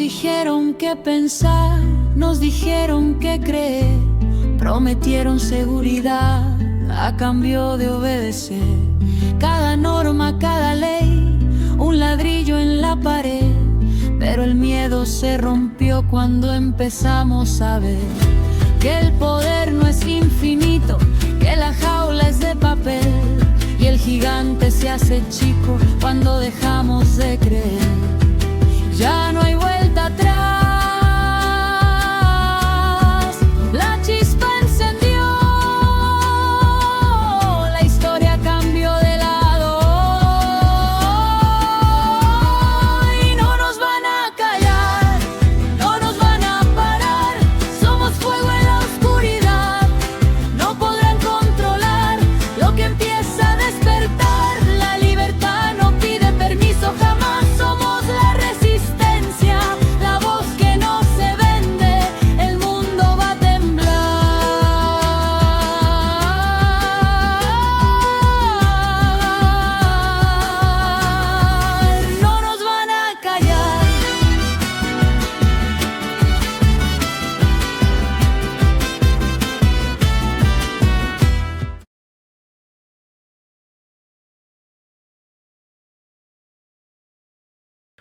dijeron qué pensar, nos dijeron qué creer, prometieron seguridad a cambio de obedecer. Cada norma, cada ley, un ladrillo en la pared, pero el miedo se rompió cuando empezamos a ver que el poder no es infinito, que la jaula es de papel y el gigante se hace chico cuando dejamos de creer. Ya no hay vuelta atrás, la chispa encendió, la historia cambió de lado y no nos van a callar, no nos van a parar. Somos fuego en la oscuridad, no podrán controlar lo que empieza a despertar. La libertad no pide permiso jamás, somos la resistencia, la voz que no se vende, el mundo va a temblar. No nos van a callar.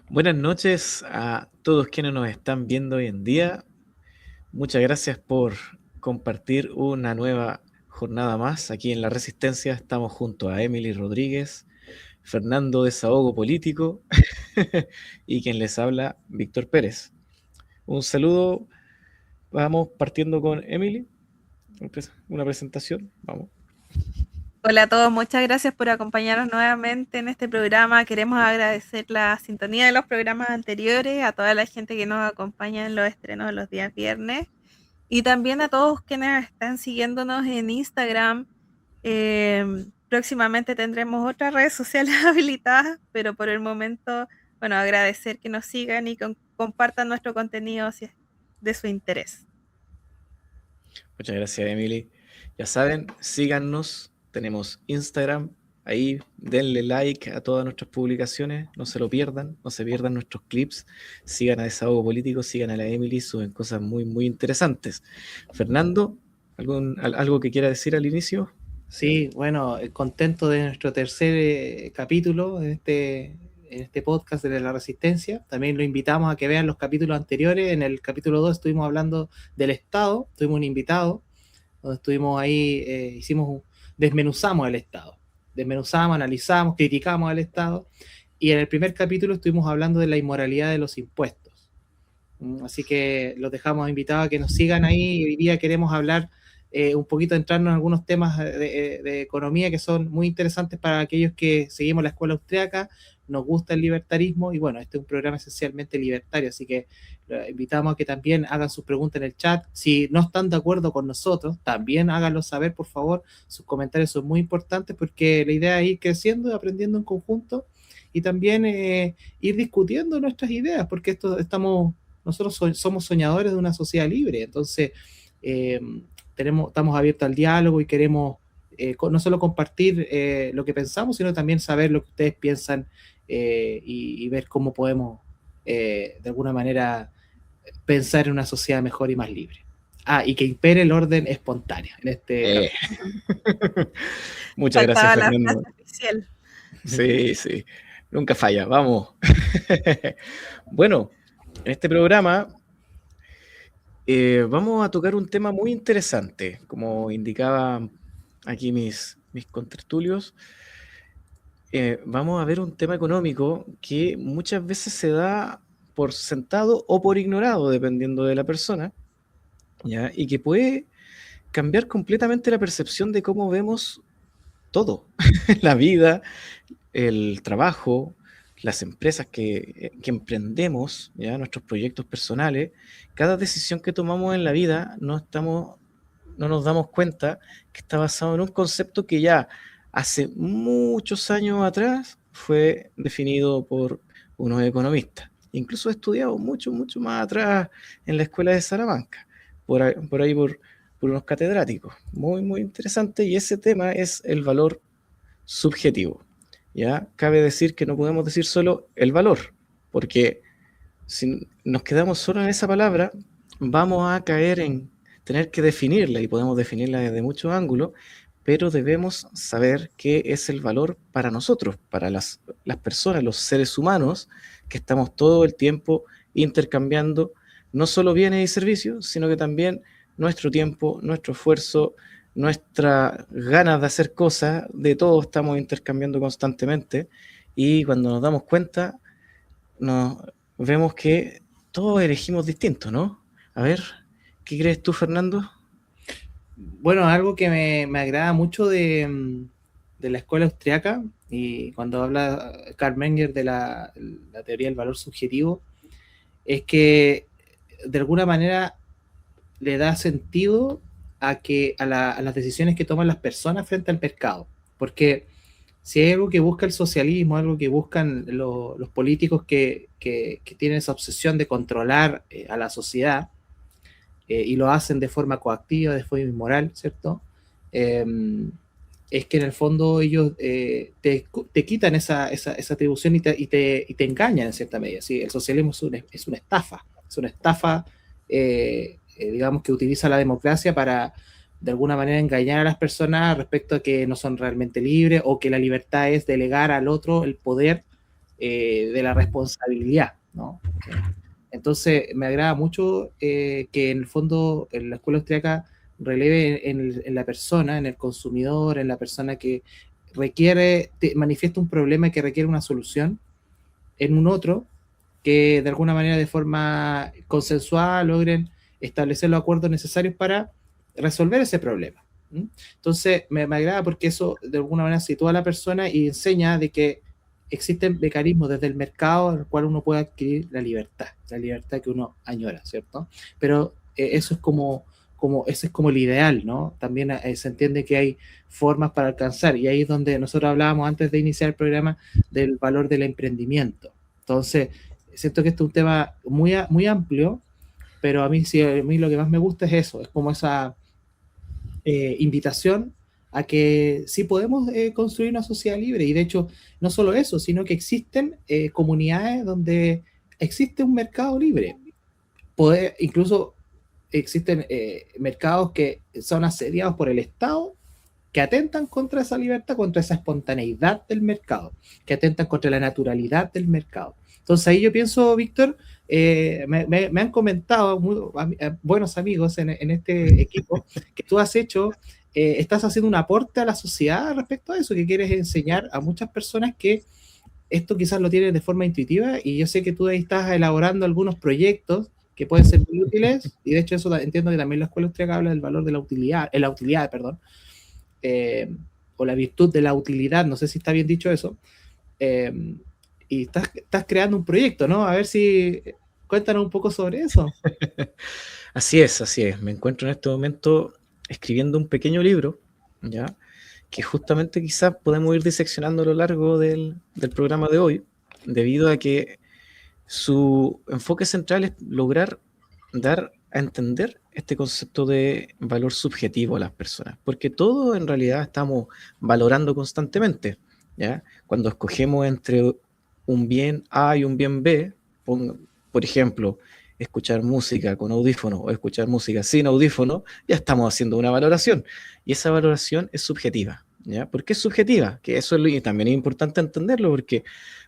Buenas noches a todos quienes nos están viendo hoy en día. Muchas gracias por compartir una nueva jornada más aquí en La Resistencia. Estamos junto a Emily Rodríguez, Fernando Desahogo Político y quien les habla, Víctor Pérez. Un saludo. Vamos partiendo con Emily. Una presentación. Vamos. Hola a todos, muchas gracias por acompañarnos nuevamente en este programa. Queremos agradecer la sintonía de los programas anteriores, a toda la gente que nos acompaña en los estrenos de los días viernes y también a todos quienes están siguiéndonos en Instagram. Próximamente tendremos otras redes sociales habilitadas, pero por el momento, bueno, agradecer que nos sigan y compartan nuestro contenido si es de su interés. Muchas gracias, Emily. Ya saben, síganos. Tenemos Instagram, ahí denle like a todas nuestras publicaciones, no se lo pierdan, no se pierdan nuestros clips, sigan a Desahogo Político, sigan a la Emily, suben cosas muy, muy interesantes. Fernando, ¿algo que quiera decir al inicio? Sí, bueno, contento de nuestro tercer capítulo en este podcast de La Resistencia. También lo invitamos a que vean los capítulos anteriores. En el capítulo 2 estuvimos hablando del Estado, tuvimos un invitado, donde estuvimos ahí, desmenuzamos el Estado, analizamos, criticamos al Estado, y en el primer capítulo estuvimos hablando de la inmoralidad de los impuestos. Así que los dejamos invitados a que nos sigan ahí. Hoy día queremos hablar un poquito, entrarnos en algunos temas de economía que son muy interesantes para aquellos que seguimos la escuela austríaca, nos gusta el libertarismo, y bueno, este es un programa esencialmente libertario, así que los invitamos a que también hagan sus preguntas en el chat. Si no están de acuerdo con nosotros, también háganlo saber, por favor. Sus comentarios son muy importantes porque la idea es ir creciendo y aprendiendo en conjunto, y también ir discutiendo nuestras ideas, porque nosotros somos soñadores de una sociedad libre. Entonces estamos abiertos al diálogo y queremos no solo compartir lo que pensamos, sino también saber lo que ustedes piensan, y ver cómo podemos de alguna manera pensar en una sociedad mejor y más libre. Y que impere el orden espontáneo en este Muchas gracias, La Fernando. frase oficial. Sí, nunca falla, vamos. Bueno, en este programa vamos a tocar un tema muy interesante, como indicaban aquí mis contertulios. Vamos a ver un tema económico que muchas veces se da por sentado o por ignorado, dependiendo de la persona, ¿ya? Y que puede cambiar completamente la percepción de cómo vemos todo, la vida, el trabajo, las empresas que emprendemos, ¿ya? Nuestros proyectos personales. Cada decisión que tomamos en la vida no nos damos cuenta que está basado en un concepto que ya hace muchos años atrás fue definido por unos economistas, incluso estudiado mucho más atrás en la escuela de Salamanca, por ahí por unos catedráticos, muy interesante, y ese tema es el valor subjetivo. ¿Ya? Cabe decir que no podemos decir solo el valor, porque si nos quedamos solo en esa palabra, vamos a caer en tener que definirla, y podemos definirla desde muchos ángulos, pero debemos saber qué es el valor para nosotros, para las personas, los seres humanos, que estamos todo el tiempo intercambiando no solo bienes y servicios, sino que también nuestro tiempo, nuestro esfuerzo, nuestras ganas de hacer cosas, de todo estamos intercambiando constantemente, y cuando nos damos cuenta, nos vemos que todos elegimos distinto, ¿no? A ver, ¿qué crees tú, Fernando? Bueno, algo que me agrada mucho de la escuela austriaca, y cuando habla Karl Menger de la teoría del valor subjetivo, es que de alguna manera le da sentido a las decisiones que toman las personas frente al mercado. Porque si hay algo que busca el socialismo, algo que buscan los políticos que tienen esa obsesión de controlar a la sociedad, y lo hacen de forma coactiva, de forma inmoral, ¿cierto? Es que en el fondo ellos te quitan esa atribución y te engañan en cierta medida. ¿Sí? El socialismo es una estafa, digamos, que utiliza la democracia para de alguna manera engañar a las personas respecto a que no son realmente libres, o que la libertad es delegar al otro el poder de la responsabilidad, ¿no? Entonces me agrada mucho que en el fondo en la escuela austríaca releve en la persona, en el consumidor, en la persona que manifiesta un problema que requiere una solución, en un otro que de alguna manera, de forma consensuada, logren establecer los acuerdos necesarios para resolver ese problema. Entonces me agrada porque eso de alguna manera sitúa a la persona y enseña de que existen mecanismos desde el mercado en el cual uno puede adquirir la libertad que uno añora, ¿cierto? Pero eso es ese es como el ideal, ¿no? También se entiende que hay formas para alcanzar, y ahí es donde nosotros hablábamos antes de iniciar el programa del valor del emprendimiento. Entonces, siento que este es un tema muy, muy amplio, pero a mí lo que más me gusta es eso, es como esa invitación a que sí podemos construir una sociedad libre. Y de hecho, no solo eso, sino que existen comunidades donde existe un mercado libre. Incluso existen mercados que son asediados por el Estado, que atentan contra esa libertad, contra esa espontaneidad del mercado, que atentan contra la naturalidad del mercado. Entonces ahí yo pienso, Víctor, me han comentado buenos amigos en este equipo que tú estás haciendo un aporte a la sociedad respecto a eso, que quieres enseñar a muchas personas que esto quizás lo tienen de forma intuitiva, y yo sé que tú ahí estás elaborando algunos proyectos que pueden ser muy útiles, y de hecho eso entiendo que también la escuela austríaca habla del valor de la utilidad, o la virtud de la utilidad, no sé si está bien dicho eso, y estás creando un proyecto, ¿no? A ver si cuéntanos un poco sobre eso. Así es, me encuentro en este momento escribiendo un pequeño libro, ¿ya? Que justamente quizás podemos ir diseccionando a lo largo del programa de hoy, debido a que su enfoque central es lograr dar a entender este concepto de valor subjetivo a las personas, porque todos en realidad estamos valorando constantemente, ¿ya? Cuando escogemos entre un bien A y un bien B, por ejemplo, escuchar música con audífono o escuchar música sin audífono, ya estamos haciendo una valoración, y esa valoración es subjetiva, ¿ya? ¿Por qué es subjetiva? Que eso y también es importante entenderlo, porque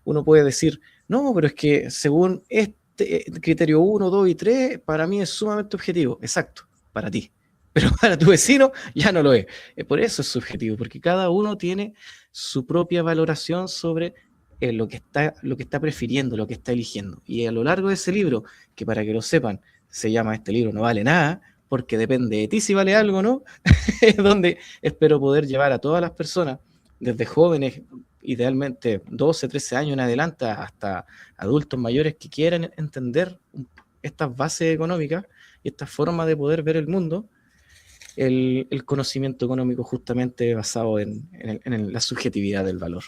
uno puede decir, no, pero es que según este criterio 1, 2 y 3, para mí es sumamente objetivo. Exacto, para ti. Pero para tu vecino ya no lo es. Por eso es subjetivo, porque cada uno tiene su propia valoración sobre lo que está prefiriendo, lo que está eligiendo. Y a lo largo de ese libro, que para que lo sepan, se llama Este libro no vale nada, porque depende de ti si vale algo o no, es donde espero poder llevar a todas las personas, desde jóvenes, idealmente 12, 13 años en adelante, hasta adultos mayores que quieran entender estas bases económicas y esta forma de poder ver el mundo, el conocimiento económico justamente basado en la subjetividad del valor.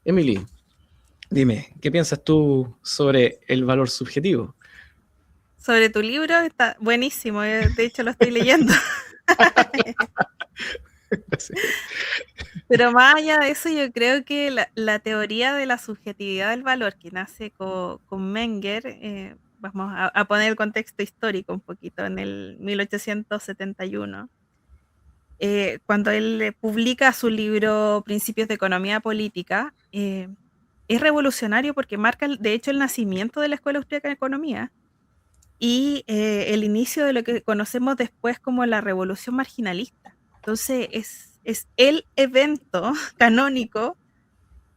Emily, dime, ¿qué piensas tú sobre el valor subjetivo? Sobre tu libro, está buenísimo, de hecho lo estoy leyendo. Sí. Pero más allá de eso, yo creo que la teoría de la subjetividad del valor que nace con Menger, vamos a poner el contexto histórico un poquito, en el 1871, cuando él publica su libro Principios de Economía Política, es revolucionario porque marca, de hecho, el nacimiento de la Escuela Austríaca de Economía y el inicio de lo que conocemos después como la Revolución Marginalista. Entonces, es el evento canónico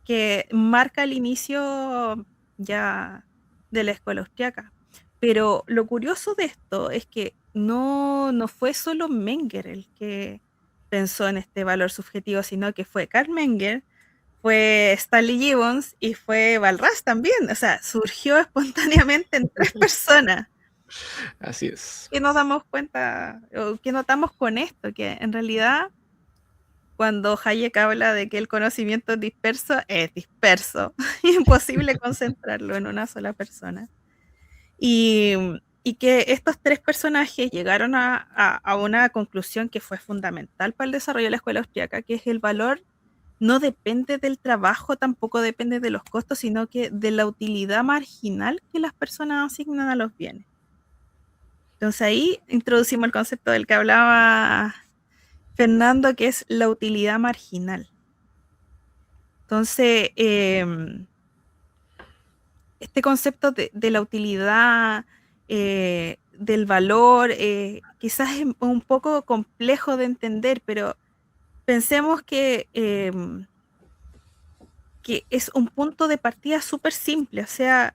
que marca el inicio ya de la Escuela Austríaca. Pero lo curioso de esto es que no fue solo Menger el que pensó en este valor subjetivo, sino que fue Karl Menger, fue Stanley Gibbons y fue Walras también. O sea, surgió espontáneamente en 3 personas. Así es. ¿Qué nos damos cuenta, o qué notamos con esto? Que en realidad, cuando Hayek habla de que el conocimiento es disperso, imposible concentrarlo en una sola persona. Y que estos 3 personajes llegaron a una conclusión que fue fundamental para el desarrollo de la escuela austríaca, que es el valor no depende del trabajo, tampoco depende de los costos, sino que de la utilidad marginal que las personas asignan a los bienes. Entonces ahí introducimos el concepto del que hablaba Fernando, que es la utilidad marginal. Entonces, este concepto de la utilidad, del valor, quizás es un poco complejo de entender, pero pensemos que es un punto de partida súper simple. O sea,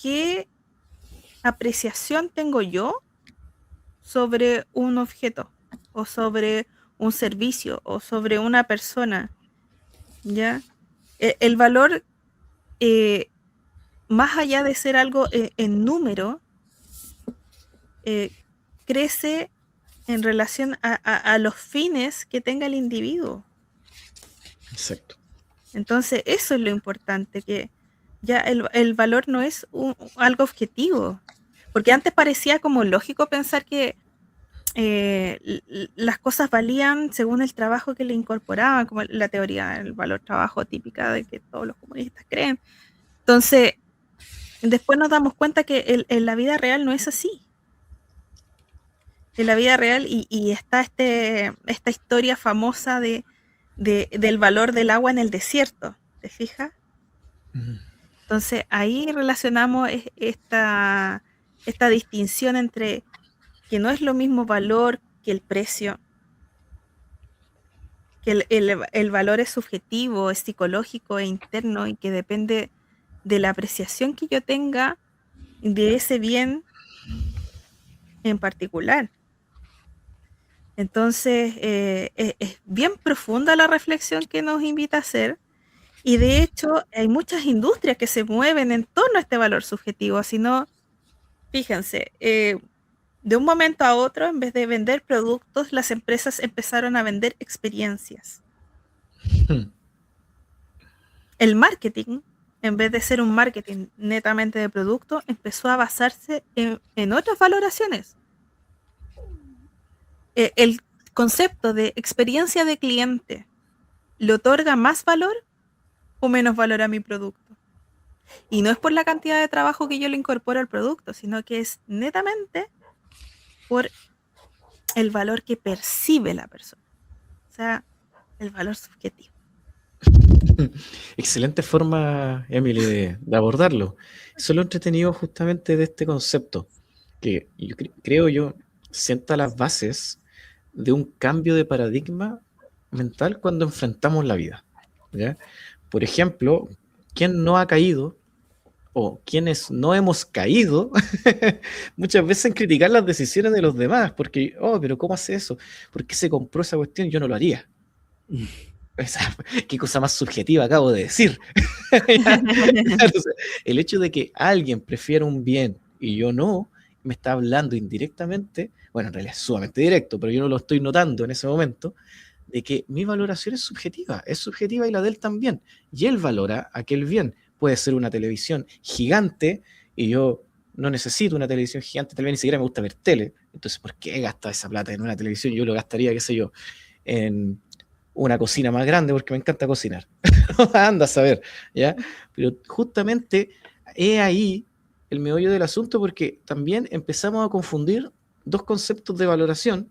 ¿qué apreciación tengo yo sobre un objeto o sobre un servicio o sobre una persona? ¿Ya? El valor, más allá de ser algo en número, crece en relación a los fines que tenga el individuo. Exacto. Entonces, eso es lo importante, que ya el valor no es algo objetivo, porque antes parecía como lógico pensar que las cosas valían según el trabajo que le incorporaban, como la teoría del valor trabajo típica de que todos los comunistas creen. Entonces, después nos damos cuenta que en la vida real no es así. En la vida real, y está esta historia famosa del valor del agua en el desierto, ¿te fijas? Entonces ahí relacionamos esta distinción entre que no es lo mismo valor que el precio, que el valor es subjetivo, es psicológico e interno, y que depende de la apreciación que yo tenga de ese bien en particular. Entonces, es bien profunda la reflexión que nos invita a hacer, y de hecho hay muchas industrias que se mueven en torno a este valor subjetivo. Sino, fíjense, de un momento a otro, en vez de vender productos, las empresas empezaron a vender experiencias. El marketing, en vez de ser un marketing netamente de producto, empezó a basarse en otras valoraciones. El concepto de experiencia de cliente, ¿le otorga más valor o menos valor a mi producto? Y no es por la cantidad de trabajo que yo le incorporo al producto, sino que es netamente por el valor que percibe la persona. O sea, el valor subjetivo. Excelente forma, Emily, de abordarlo. Eso es lo entretenido justamente de este concepto, que yo creo yo sienta las bases de un cambio de paradigma mental cuando enfrentamos la vida, ¿ya? Por ejemplo, ¿quién no ha caído o quienes no hemos caído muchas veces en criticar las decisiones de los demás? Porque, pero ¿cómo hace eso? ¿Por qué se compró esa cuestión? Yo no lo haría. ¿Qué cosa más subjetiva acabo de decir? Entonces, el hecho de que alguien prefiera un bien y yo no, me está hablando indirectamente, bueno, en realidad es sumamente directo, pero yo no lo estoy notando en ese momento, de que mi valoración es subjetiva y la de él también, y él valora aquel bien. Puede ser una televisión gigante y yo no necesito una televisión gigante, tal vez ni siquiera me gusta ver tele, entonces ¿por qué gastar esa plata en una televisión? Yo lo gastaría, qué sé yo, en una cocina más grande porque me encanta cocinar. Anda a saber, ¿ya? Pero justamente es ahí el meollo del asunto, porque también empezamos a confundir dos conceptos de valoración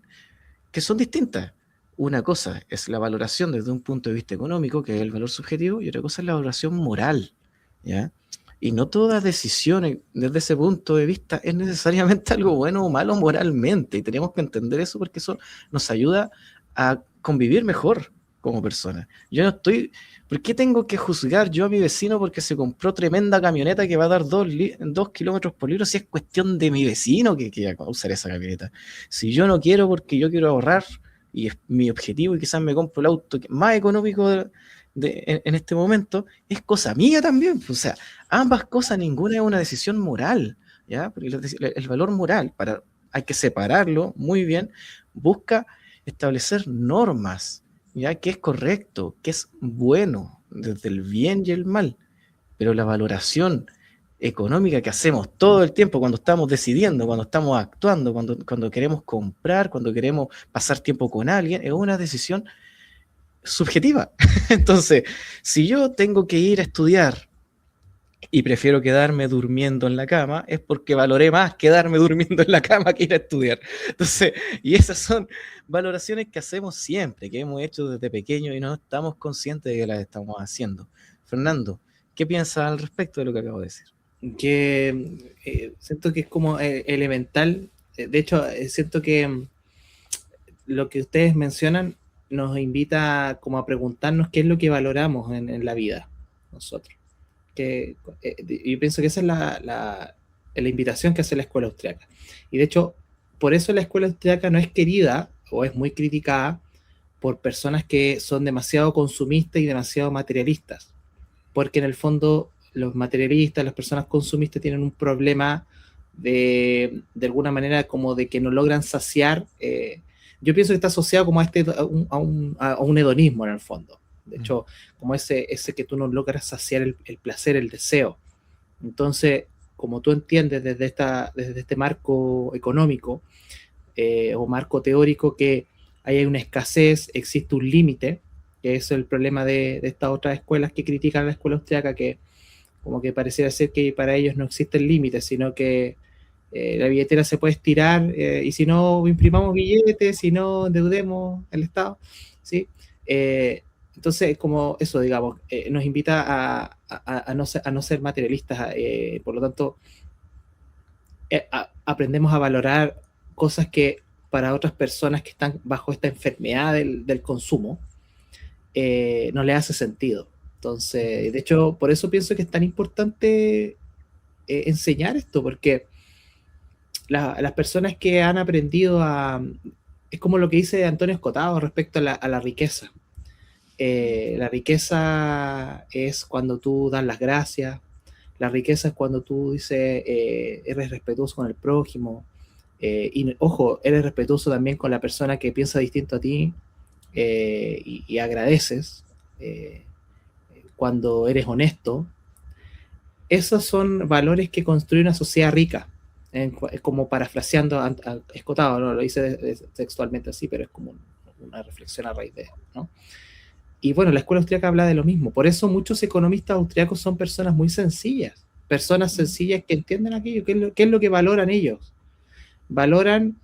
que son distintas. Una cosa es la valoración desde un punto de vista económico, que es el valor subjetivo, y otra cosa es la valoración moral, ¿ya? Y no toda decisión desde ese punto de vista es necesariamente algo bueno o malo moralmente, y tenemos que entender eso porque eso nos ayuda a convivir mejor como personas. Yo no estoy... ¿Por qué tengo que juzgar yo a mi vecino porque se compró tremenda camioneta que va a dar 2 kilómetros por litro si es cuestión de mi vecino que va a usar esa camioneta? Si yo no quiero porque yo quiero ahorrar y es mi objetivo y quizás me compro el auto más económico en este momento, es cosa mía también. O sea, ambas cosas, ninguna es una decisión moral, ¿ya? Porque el valor moral, hay que separarlo muy bien, busca establecer normas, ¿ya? Que es correcto, que es bueno, desde el bien y el mal, pero la valoración económica que hacemos todo el tiempo cuando estamos decidiendo, cuando estamos actuando, cuando queremos comprar, cuando queremos pasar tiempo con alguien, es una decisión subjetiva. Entonces, si yo tengo que ir a estudiar y prefiero quedarme durmiendo en la cama, es porque valoré más quedarme durmiendo en la cama que ir a estudiar. Entonces, y esas son valoraciones que hacemos siempre, que hemos hecho desde pequeños y no estamos conscientes de que las estamos haciendo. Fernando, ¿qué piensas al respecto de lo que acabo de decir? Que siento que es como elemental. De hecho, siento que lo que ustedes mencionan nos invita como a preguntarnos qué es lo que valoramos en la vida nosotros. Yo pienso que esa es la invitación que hace la escuela austriaca. Y de hecho, por eso la escuela austriaca no es querida o es muy criticada por personas que son demasiado consumistas y demasiado materialistas. Porque en el fondo los materialistas, las personas consumistas tienen un problema de alguna manera como de que no logran saciar. Yo pienso que está asociado como a un hedonismo en el fondo. De hecho, como ese que tú no logras saciar el placer, el deseo. Entonces, como tú entiendes desde este marco económico o marco teórico que hay una escasez, existe un límite, que es el problema de estas otras escuelas que critican a la escuela austriaca, que como que pareciera ser que para ellos no existen límites, sino que la billetera se puede estirar y si no imprimamos billetes, si no endeudemos el Estado, ¿sí? Entonces, como eso, digamos, nos invita a no ser materialistas, por lo tanto, aprendemos a valorar cosas que para otras personas que están bajo esta enfermedad del consumo, no le hace sentido. Entonces, de hecho, por eso pienso que es tan importante enseñar esto, porque las personas que han aprendido es como lo que dice Antonio Escotado respecto a la riqueza. La riqueza es cuando tú das las gracias, la riqueza es cuando tú dices, eres respetuoso con el prójimo, y ojo, eres respetuoso también con la persona que piensa distinto a ti, y agradeces cuando eres honesto. Esos son valores que construyen una sociedad rica, como parafraseando a Escotado, no lo hice textualmente así, pero es como una reflexión a raíz de eso, ¿no? Y bueno, la escuela austríaca habla de lo mismo. Por eso muchos economistas austriacos son personas muy sencillas, personas sencillas que entienden aquello, qué es lo que valoran ellos. Valoran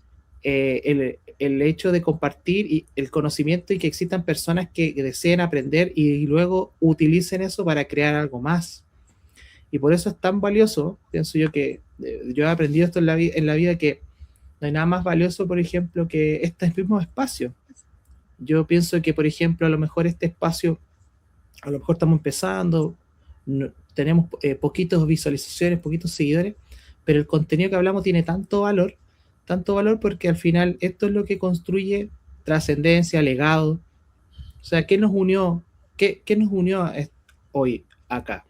el hecho de compartir el conocimiento y que existan personas que deseen aprender y luego utilicen eso para crear algo más. Y por eso es tan valioso, pienso yo, que yo he aprendido esto en la vida, que no hay nada más valioso, por ejemplo, que este mismo espacio. Yo pienso que, por ejemplo, a lo mejor este espacio, a lo mejor estamos empezando, tenemos poquitas visualizaciones, poquitos seguidores, pero el contenido que hablamos tiene tanto valor porque al final esto es lo que construye trascendencia, legado. O sea, ¿qué nos unió? ¿Qué nos unió hoy acá?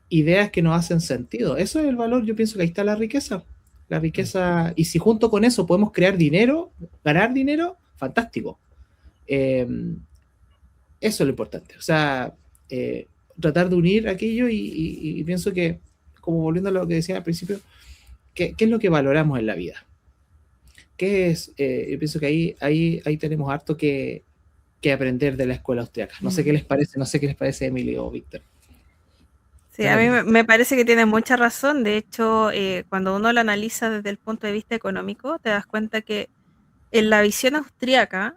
Ideas que nos hacen sentido. Eso es el valor. Yo pienso que ahí está la riqueza. La riqueza, y si junto con eso podemos crear dinero, ganar dinero, fantástico. Eso es lo importante. O sea, tratar de unir aquello y pienso que, como volviendo a lo que decía al principio, ¿qué es lo que valoramos en la vida? ¿Qué es? Yo pienso que ahí tenemos harto que aprender de la escuela austriaca. No sé qué les parece, Emily o Víctor. Sí, a mí me parece que tiene mucha razón. De hecho, cuando uno lo analiza desde el punto de vista económico, te das cuenta que en la visión austríaca,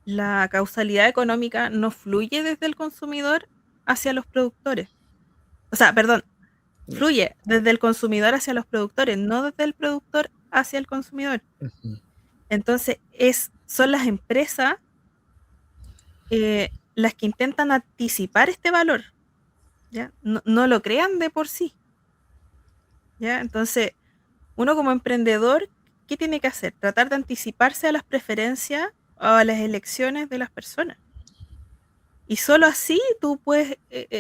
la causalidad económica no fluye desde el consumidor hacia los productores. O sea, perdón, fluye desde el consumidor hacia los productores, no desde el productor hacia el consumidor. Entonces, son las empresas las que intentan anticipar este valor, ¿ya? No lo crean de por sí, ¿ya? Entonces, uno como emprendedor, ¿qué tiene que hacer? Tratar de anticiparse a las preferencias o a las elecciones de las personas. Y solo así tú puedes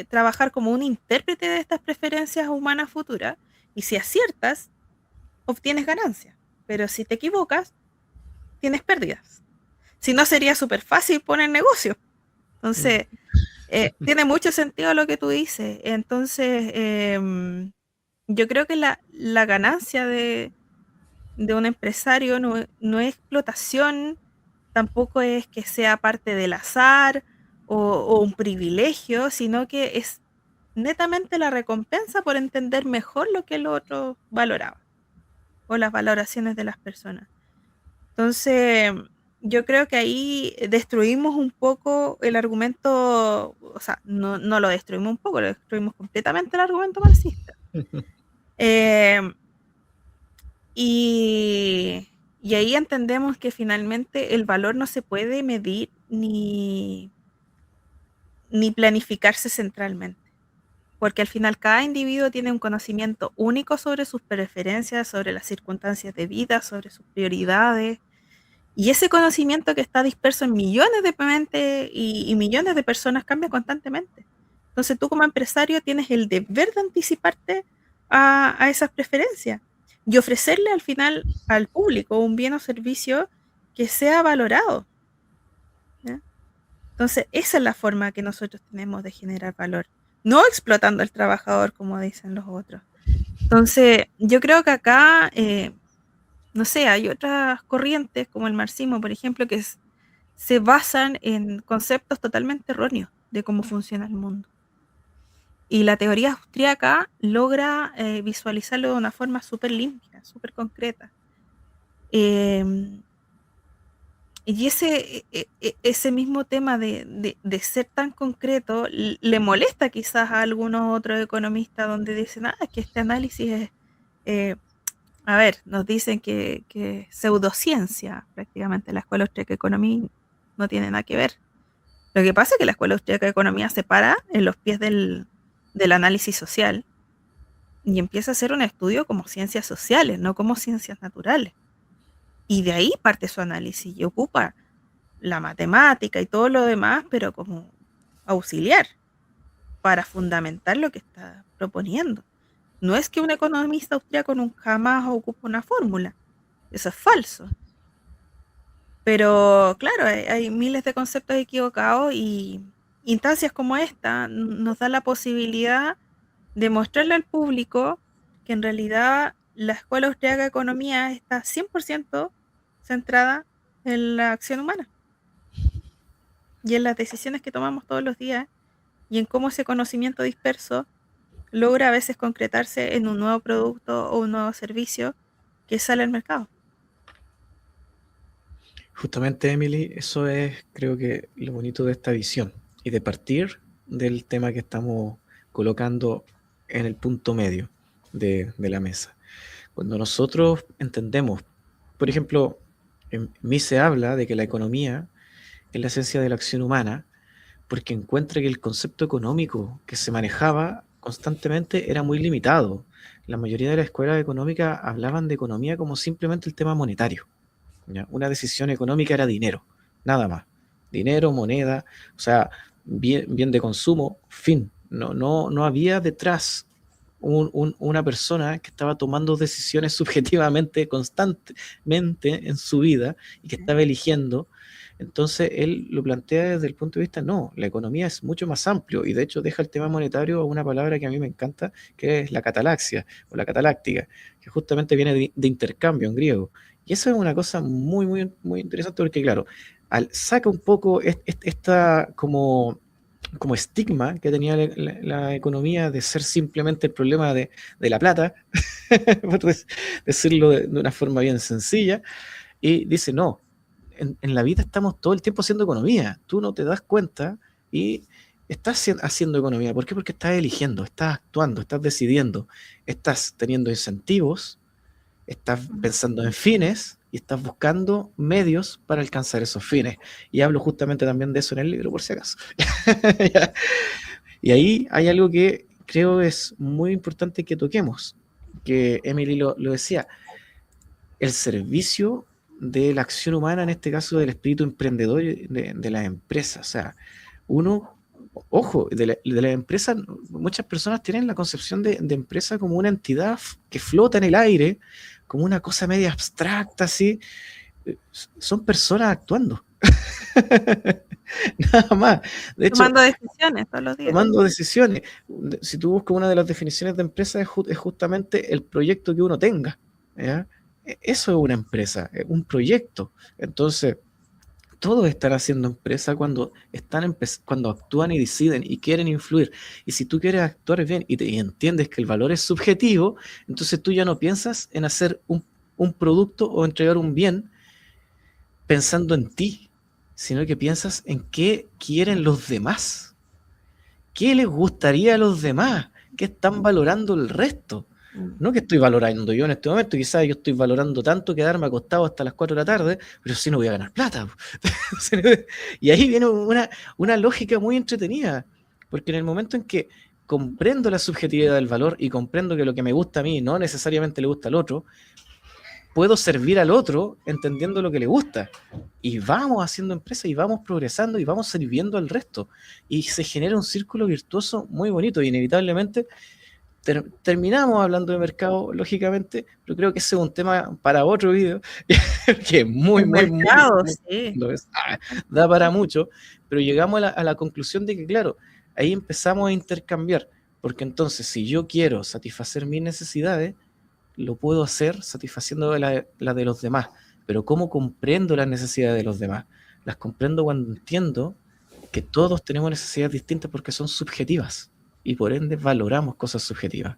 trabajar como un intérprete de estas preferencias humanas futuras, y si aciertas, obtienes ganancias. Pero si te equivocas, tienes pérdidas. Si no, sería súper fácil poner negocio. Entonces, tiene mucho sentido lo que tú dices. Entonces, yo creo que la ganancia de un empresario no es explotación, tampoco es que sea parte del azar o un privilegio, sino que es netamente la recompensa por entender mejor lo que el otro valoraba o las valoraciones de las personas. Entonces, yo creo que ahí destruimos un poco el argumento, o sea, no lo destruimos un poco, lo destruimos completamente el argumento marxista. Y ahí entendemos que finalmente el valor no se puede medir ni planificarse centralmente, porque al final cada individuo tiene un conocimiento único sobre sus preferencias, sobre las circunstancias de vida, sobre sus prioridades, y ese conocimiento que está disperso en millones de mentes y millones de personas cambia constantemente. Entonces tú como empresario tienes el deber de anticiparte a esas preferencias y ofrecerle al final al público un bien o servicio que sea valorado, ¿ya? Entonces esa es la forma que nosotros tenemos de generar valor, no explotando al trabajador como dicen los otros. Entonces yo creo que acá, no sé, hay otras corrientes como el marxismo, por ejemplo, que se basan en conceptos totalmente erróneos de cómo funciona el mundo. Y la teoría austríaca logra visualizarlo de una forma súper limpia, súper concreta. Y ese mismo tema de ser tan concreto le molesta quizás a algunos otros economistas, donde dicen, que este análisis es, a ver, nos dicen que pseudociencia, prácticamente la Escuela Austríaca de Economía no tiene nada que ver. Lo que pasa es que la Escuela Austríaca de Economía se para en los pies del análisis social y empieza a hacer un estudio como ciencias sociales, no como ciencias naturales. Y de ahí parte su análisis y ocupa la matemática y todo lo demás, pero como auxiliar para fundamentar lo que está proponiendo. No es que un economista austríaco nunca jamás ocupe una fórmula, eso es falso. Pero claro, hay miles de conceptos equivocados, y instancias como esta nos da la posibilidad de mostrarle al público que en realidad la Escuela Austríaca de Economía está 100% centrada en la acción humana y en las decisiones que tomamos todos los días, y en cómo ese conocimiento disperso logra a veces concretarse en un nuevo producto o un nuevo servicio que sale al mercado. Justamente, Emily, eso es, creo que, lo bonito de esta visión y de partir del tema que estamos colocando en el punto medio de la mesa. Cuando nosotros entendemos, por ejemplo, en Mises habla de que la economía es la esencia de la acción humana, porque encuentra que el concepto económico que se manejaba constantemente era muy limitado. La mayoría de las escuelas económicas hablaban de economía como simplemente el tema monetario, ¿ya? Una decisión económica era dinero, nada más. Dinero, moneda, o sea, bien de consumo, fin. No había detrás una persona que estaba tomando decisiones subjetivamente, constantemente en su vida, y que estaba eligiendo. Entonces él lo plantea desde el punto de vista, no, la economía es mucho más amplio, y de hecho deja el tema monetario a una palabra que a mí me encanta, que es la catalaxia o la cataláctica, que justamente viene de intercambio en griego. Y eso es una cosa muy, muy, muy interesante, porque claro, saca un poco esta como como estigma que tenía la economía de ser simplemente el problema de la plata, por decirlo de una forma bien sencilla, y dice, no, en la vida estamos todo el tiempo haciendo economía, tú no te das cuenta y estás haciendo economía. ¿Por qué? Porque estás eligiendo, estás actuando, estás decidiendo, estás teniendo incentivos, estás pensando en fines y estás buscando medios para alcanzar esos fines. Y hablo justamente también de eso en el libro, por si acaso. Y ahí hay algo que creo es muy importante que toquemos, que Emily lo decía, el servicio de la acción humana, en este caso del espíritu emprendedor de las empresas. O sea, uno, ojo, de la empresa, muchas personas tienen la concepción de empresa como una entidad que flota en el aire, como una cosa media abstracta, así. Son personas actuando. Nada más. De hecho, Tomando decisiones todos los días. tomando decisiones. Si tú buscas una de las definiciones de empresa, es justamente el proyecto que uno tenga, ¿ya? Eso es una empresa, es un proyecto. Entonces, todos están haciendo empresa cuando cuando actúan y deciden y quieren influir. Y si tú quieres actuar bien y entiendes que el valor es subjetivo, entonces tú ya no piensas en hacer un producto o entregar un bien pensando en ti, sino que piensas en qué quieren los demás, qué les gustaría a los demás, qué están valorando el resto. No que estoy valorando yo en este momento, quizás yo estoy valorando tanto quedarme acostado hasta las 4 de la tarde, pero si no voy a ganar plata. Y ahí viene una lógica muy entretenida, porque en el momento en que comprendo la subjetividad del valor y comprendo que lo que me gusta a mí no necesariamente le gusta al otro, puedo servir al otro entendiendo lo que le gusta. Y vamos haciendo empresa y vamos progresando y vamos sirviendo al resto. Y se genera un círculo virtuoso muy bonito y inevitablemente terminamos hablando de mercado, lógicamente, pero creo que ese es un tema para otro video, que es muy, sí. Da para mucho, pero llegamos a la conclusión de que, claro, ahí empezamos a intercambiar, porque entonces si yo quiero satisfacer mis necesidades, lo puedo hacer satisfaciendo la de los demás, pero ¿cómo comprendo las necesidades de los demás? Las comprendo cuando entiendo que todos tenemos necesidades distintas porque son subjetivas y por ende valoramos cosas subjetivas.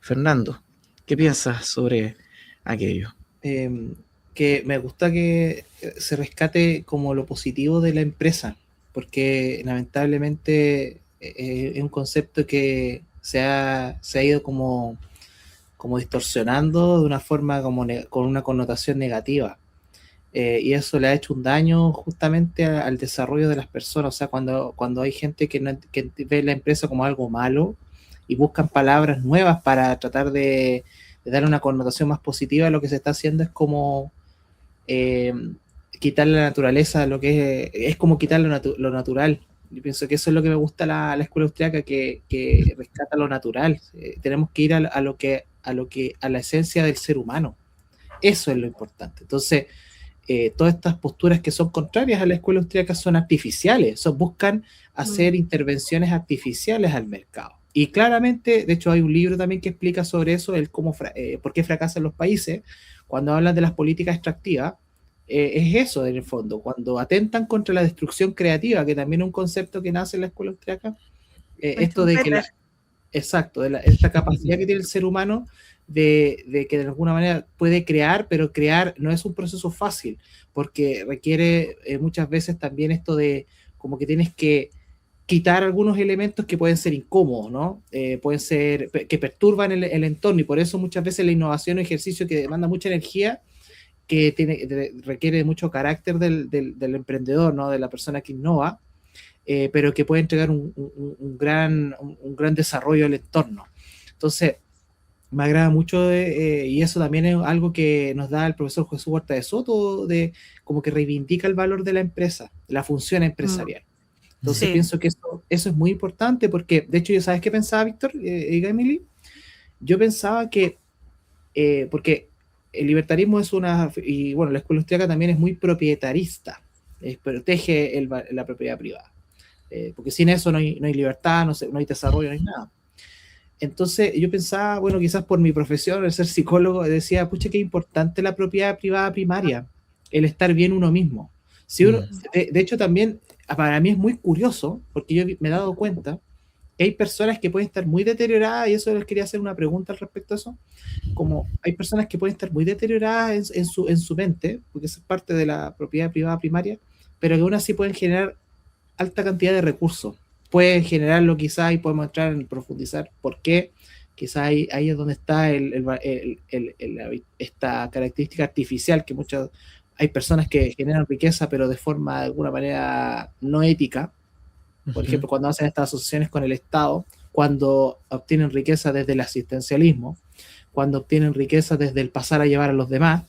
Fernando, ¿qué piensas sobre aquello? Que me gusta que se rescate como lo positivo de la empresa, porque lamentablemente es un concepto que se ha ido como distorsionando de una forma con una connotación negativa. Y eso le ha hecho un daño justamente al desarrollo de las personas. O sea, cuando hay gente que ve la empresa como algo malo y buscan palabras nuevas para tratar de dar una connotación más positiva, lo que se está haciendo es como quitarle la naturaleza, lo que es como quitarle lo natural. Yo pienso que eso es lo que me gusta la escuela austríaca, que rescata lo natural. Tenemos que ir a la esencia del ser humano. Eso es lo importante. Entonces, todas estas posturas que son contrarias a la escuela austríaca son artificiales, buscan hacer intervenciones artificiales al mercado. Y claramente, de hecho, hay un libro también que explica sobre eso, por qué fracasan los países cuando hablan de las políticas extractivas. Es eso, en el fondo, cuando atentan contra la destrucción creativa, que también es un concepto que nace en la escuela austríaca, esto de que esta capacidad que tiene el ser humano de que de alguna manera puede crear, pero crear no es un proceso fácil, porque requiere muchas veces también esto de como que tienes que quitar algunos elementos que pueden ser incómodos, ¿no? Pueden ser, que perturban el entorno, y por eso muchas veces la innovación es un ejercicio que demanda mucha energía, que requiere mucho carácter del emprendedor, ¿no? De la persona que innova, pero que puede entregar un gran desarrollo al entorno. Entonces, me agrada mucho, y eso también es algo que nos da el profesor Jesús Huerta de Soto, de como que reivindica el valor de la empresa, la función empresarial. Entonces pienso que eso es muy importante, porque de hecho, ¿sabes qué pensaba, Víctor y Emily? Yo pensaba que, porque el libertarismo y bueno, la escuela austríaca también es muy proprietarista, protege la propiedad privada, porque sin eso no hay libertad, no hay desarrollo, no hay nada. Entonces yo pensaba, bueno, quizás por mi profesión, el ser psicólogo, decía, pucha, qué importante la propiedad privada primaria, el estar bien uno mismo. Si uno, de hecho, también para mí es muy curioso, porque yo me he dado cuenta que hay personas que pueden estar muy deterioradas, y eso les quería hacer una pregunta al respecto a eso, como hay personas que pueden estar muy deterioradas en su mente, porque eso es parte de la propiedad privada primaria, pero que aún así pueden generar alta cantidad de recursos. Pueden generarlo quizás, y podemos entrar en profundizar por qué. Quizás ahí es donde está esta característica artificial, que hay personas que generan riqueza, pero de forma, de alguna manera, no ética. Por ejemplo, cuando hacen estas asociaciones con el Estado, cuando obtienen riqueza desde el asistencialismo, cuando obtienen riqueza desde el pasar a llevar a los demás,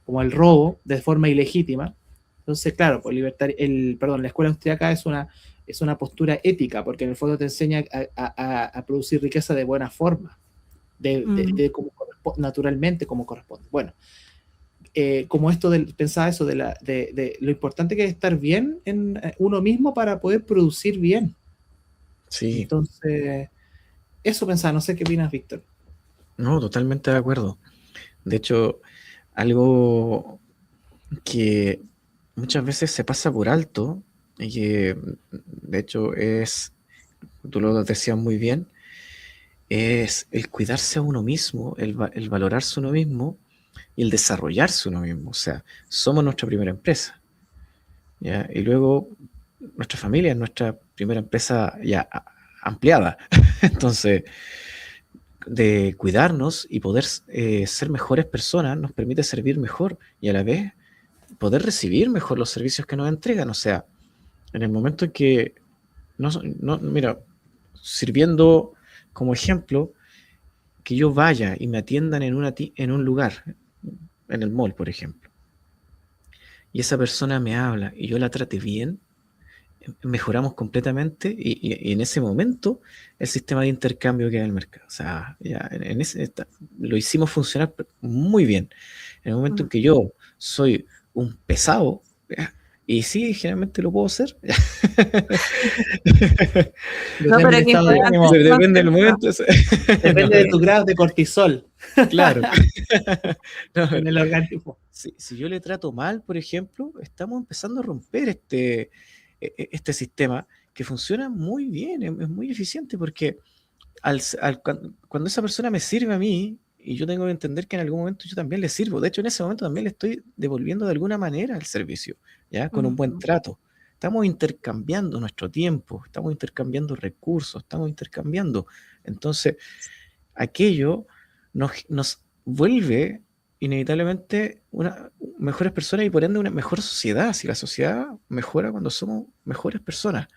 como el robo de forma ilegítima. Entonces, claro, pues la escuela austríaca es una postura ética, porque en el fondo te enseña a producir riqueza de buena forma, como naturalmente como corresponde. Bueno, como esto pensaba eso de lo importante que es estar bien en uno mismo para poder producir bien. Sí. Entonces, eso pensaba, no sé qué opinas, Víctor. No, totalmente de acuerdo. De hecho, algo que muchas veces se pasa por alto, y que de hecho tú lo decías muy bien, es el cuidarse a uno mismo, el valorarse a uno mismo y el desarrollarse uno mismo. O sea, somos nuestra primera empresa, ¿ya? Y luego nuestra familia es nuestra primera empresa ya ampliada. Entonces, de cuidarnos y poder ser mejores personas nos permite servir mejor y a la vez poder recibir mejor los servicios que nos entregan. O sea, en el momento en que mira, sirviendo como ejemplo, que yo vaya y me atiendan en un lugar, en el mall, por ejemplo, y esa persona me habla y yo la trate bien, mejoramos completamente y en ese momento el sistema de intercambio que hay en el mercado. O sea, ya lo hicimos funcionar muy bien. En el momento en que yo soy un pesado, y sí, generalmente lo puedo ser. No, pero qué importante. Depende del momento. Depende de tu grado de cortisol. Claro. En el organismo. Si yo le trato mal, por ejemplo, estamos empezando a romper este sistema que funciona muy bien, es muy eficiente, porque cuando esa persona me sirve a mí, y yo tengo que entender que en algún momento yo también le sirvo. De hecho, en ese momento también le estoy devolviendo de alguna manera el servicio, ¿ya? Con un buen trato. Estamos intercambiando nuestro tiempo, estamos intercambiando recursos, estamos intercambiando. Entonces, aquello nos vuelve inevitablemente mejores personas y por ende una mejor sociedad. Si la sociedad mejora cuando somos mejores personas.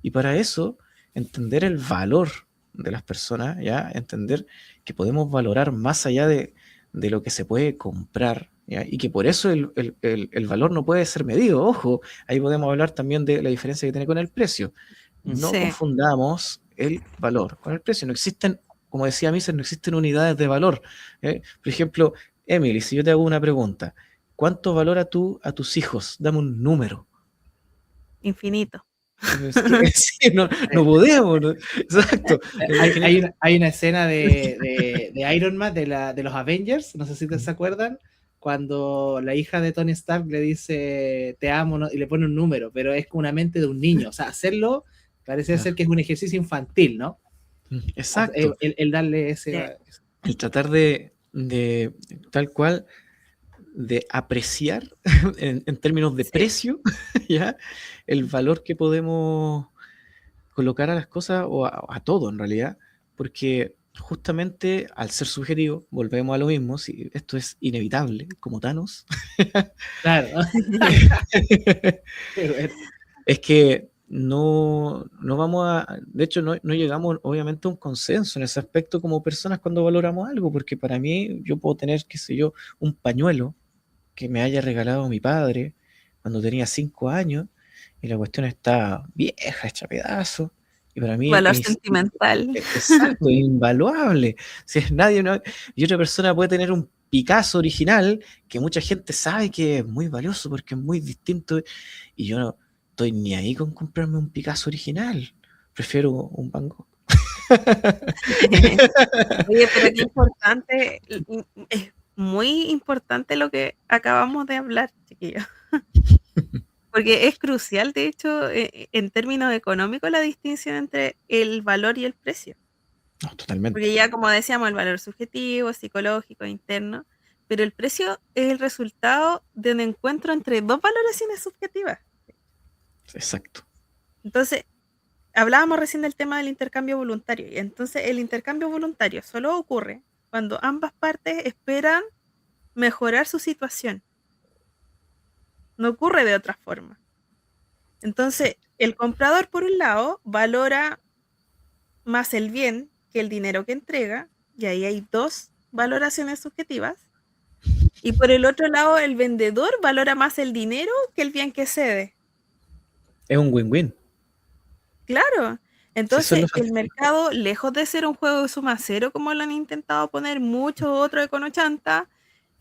Y para eso, entender el valor de las personas, ¿ya? Entender que podemos valorar más allá de lo que se puede comprar, ¿ya? Y que por eso el valor no puede ser medido. Ojo, ahí podemos hablar también de la diferencia que tiene con el precio. No confundamos el valor con el precio. No existen, como decía Mises, no existen unidades de valor. Por ejemplo, Emily, si yo te hago una pregunta, ¿cuánto valora tú a tus hijos? Dame un número. Infinito. Sí, no podemos, ¿no? Exacto. Hay una escena de Iron Man, de los Avengers, no sé si se acuerdan, cuando la hija de Tony Stark le dice te amo, ¿no? Y le pone un número, pero es con una mente de un niño. O sea, hacerlo parece ser que es un ejercicio infantil, ¿no? Exacto. El darle ese... El tratar de tal cual, de apreciar en términos de precio, ¿ya? El valor que podemos colocar a las cosas o a todo en realidad, porque justamente al ser subjetivo, volvemos a lo mismo, si esto es inevitable, como Thanos. Claro. Es que no vamos de hecho no llegamos obviamente a un consenso en ese aspecto como personas cuando valoramos algo, porque para mí yo puedo tener, qué sé yo, un pañuelo que me haya regalado mi padre cuando tenía 5 años y la cuestión está vieja, hecha pedazo, y para mí valor sentimental. Exacto, invaluable. Si es y otra persona puede tener un Picasso original que mucha gente sabe que es muy valioso porque es muy distinto, y yo no estoy ni ahí con comprarme un Picasso original, prefiero un Van Gogh. Oye, pero qué importante, es muy importante lo que acabamos de hablar, chiquillos. Porque es crucial, de hecho, en términos económicos, la distinción entre el valor y el precio. No, totalmente. Porque ya, como decíamos, el valor subjetivo, psicológico, interno, pero el precio es el resultado de un encuentro entre dos valoraciones subjetivas. Exacto. Entonces, hablábamos recién del tema del intercambio voluntario, y entonces el intercambio voluntario solo ocurre cuando ambas partes esperan mejorar su situación. No ocurre de otra forma. Entonces, el comprador, por un lado, valora más el bien que el dinero que entrega, y ahí hay dos valoraciones subjetivas. Y por el otro lado, el vendedor valora más el dinero que el bien que cede. Es un win-win. Claro. Sí, eso es Entonces, lo el fantástico. mercado, lejos de ser un juego de suma cero, como lo han intentado poner muchos otros de Econochanta,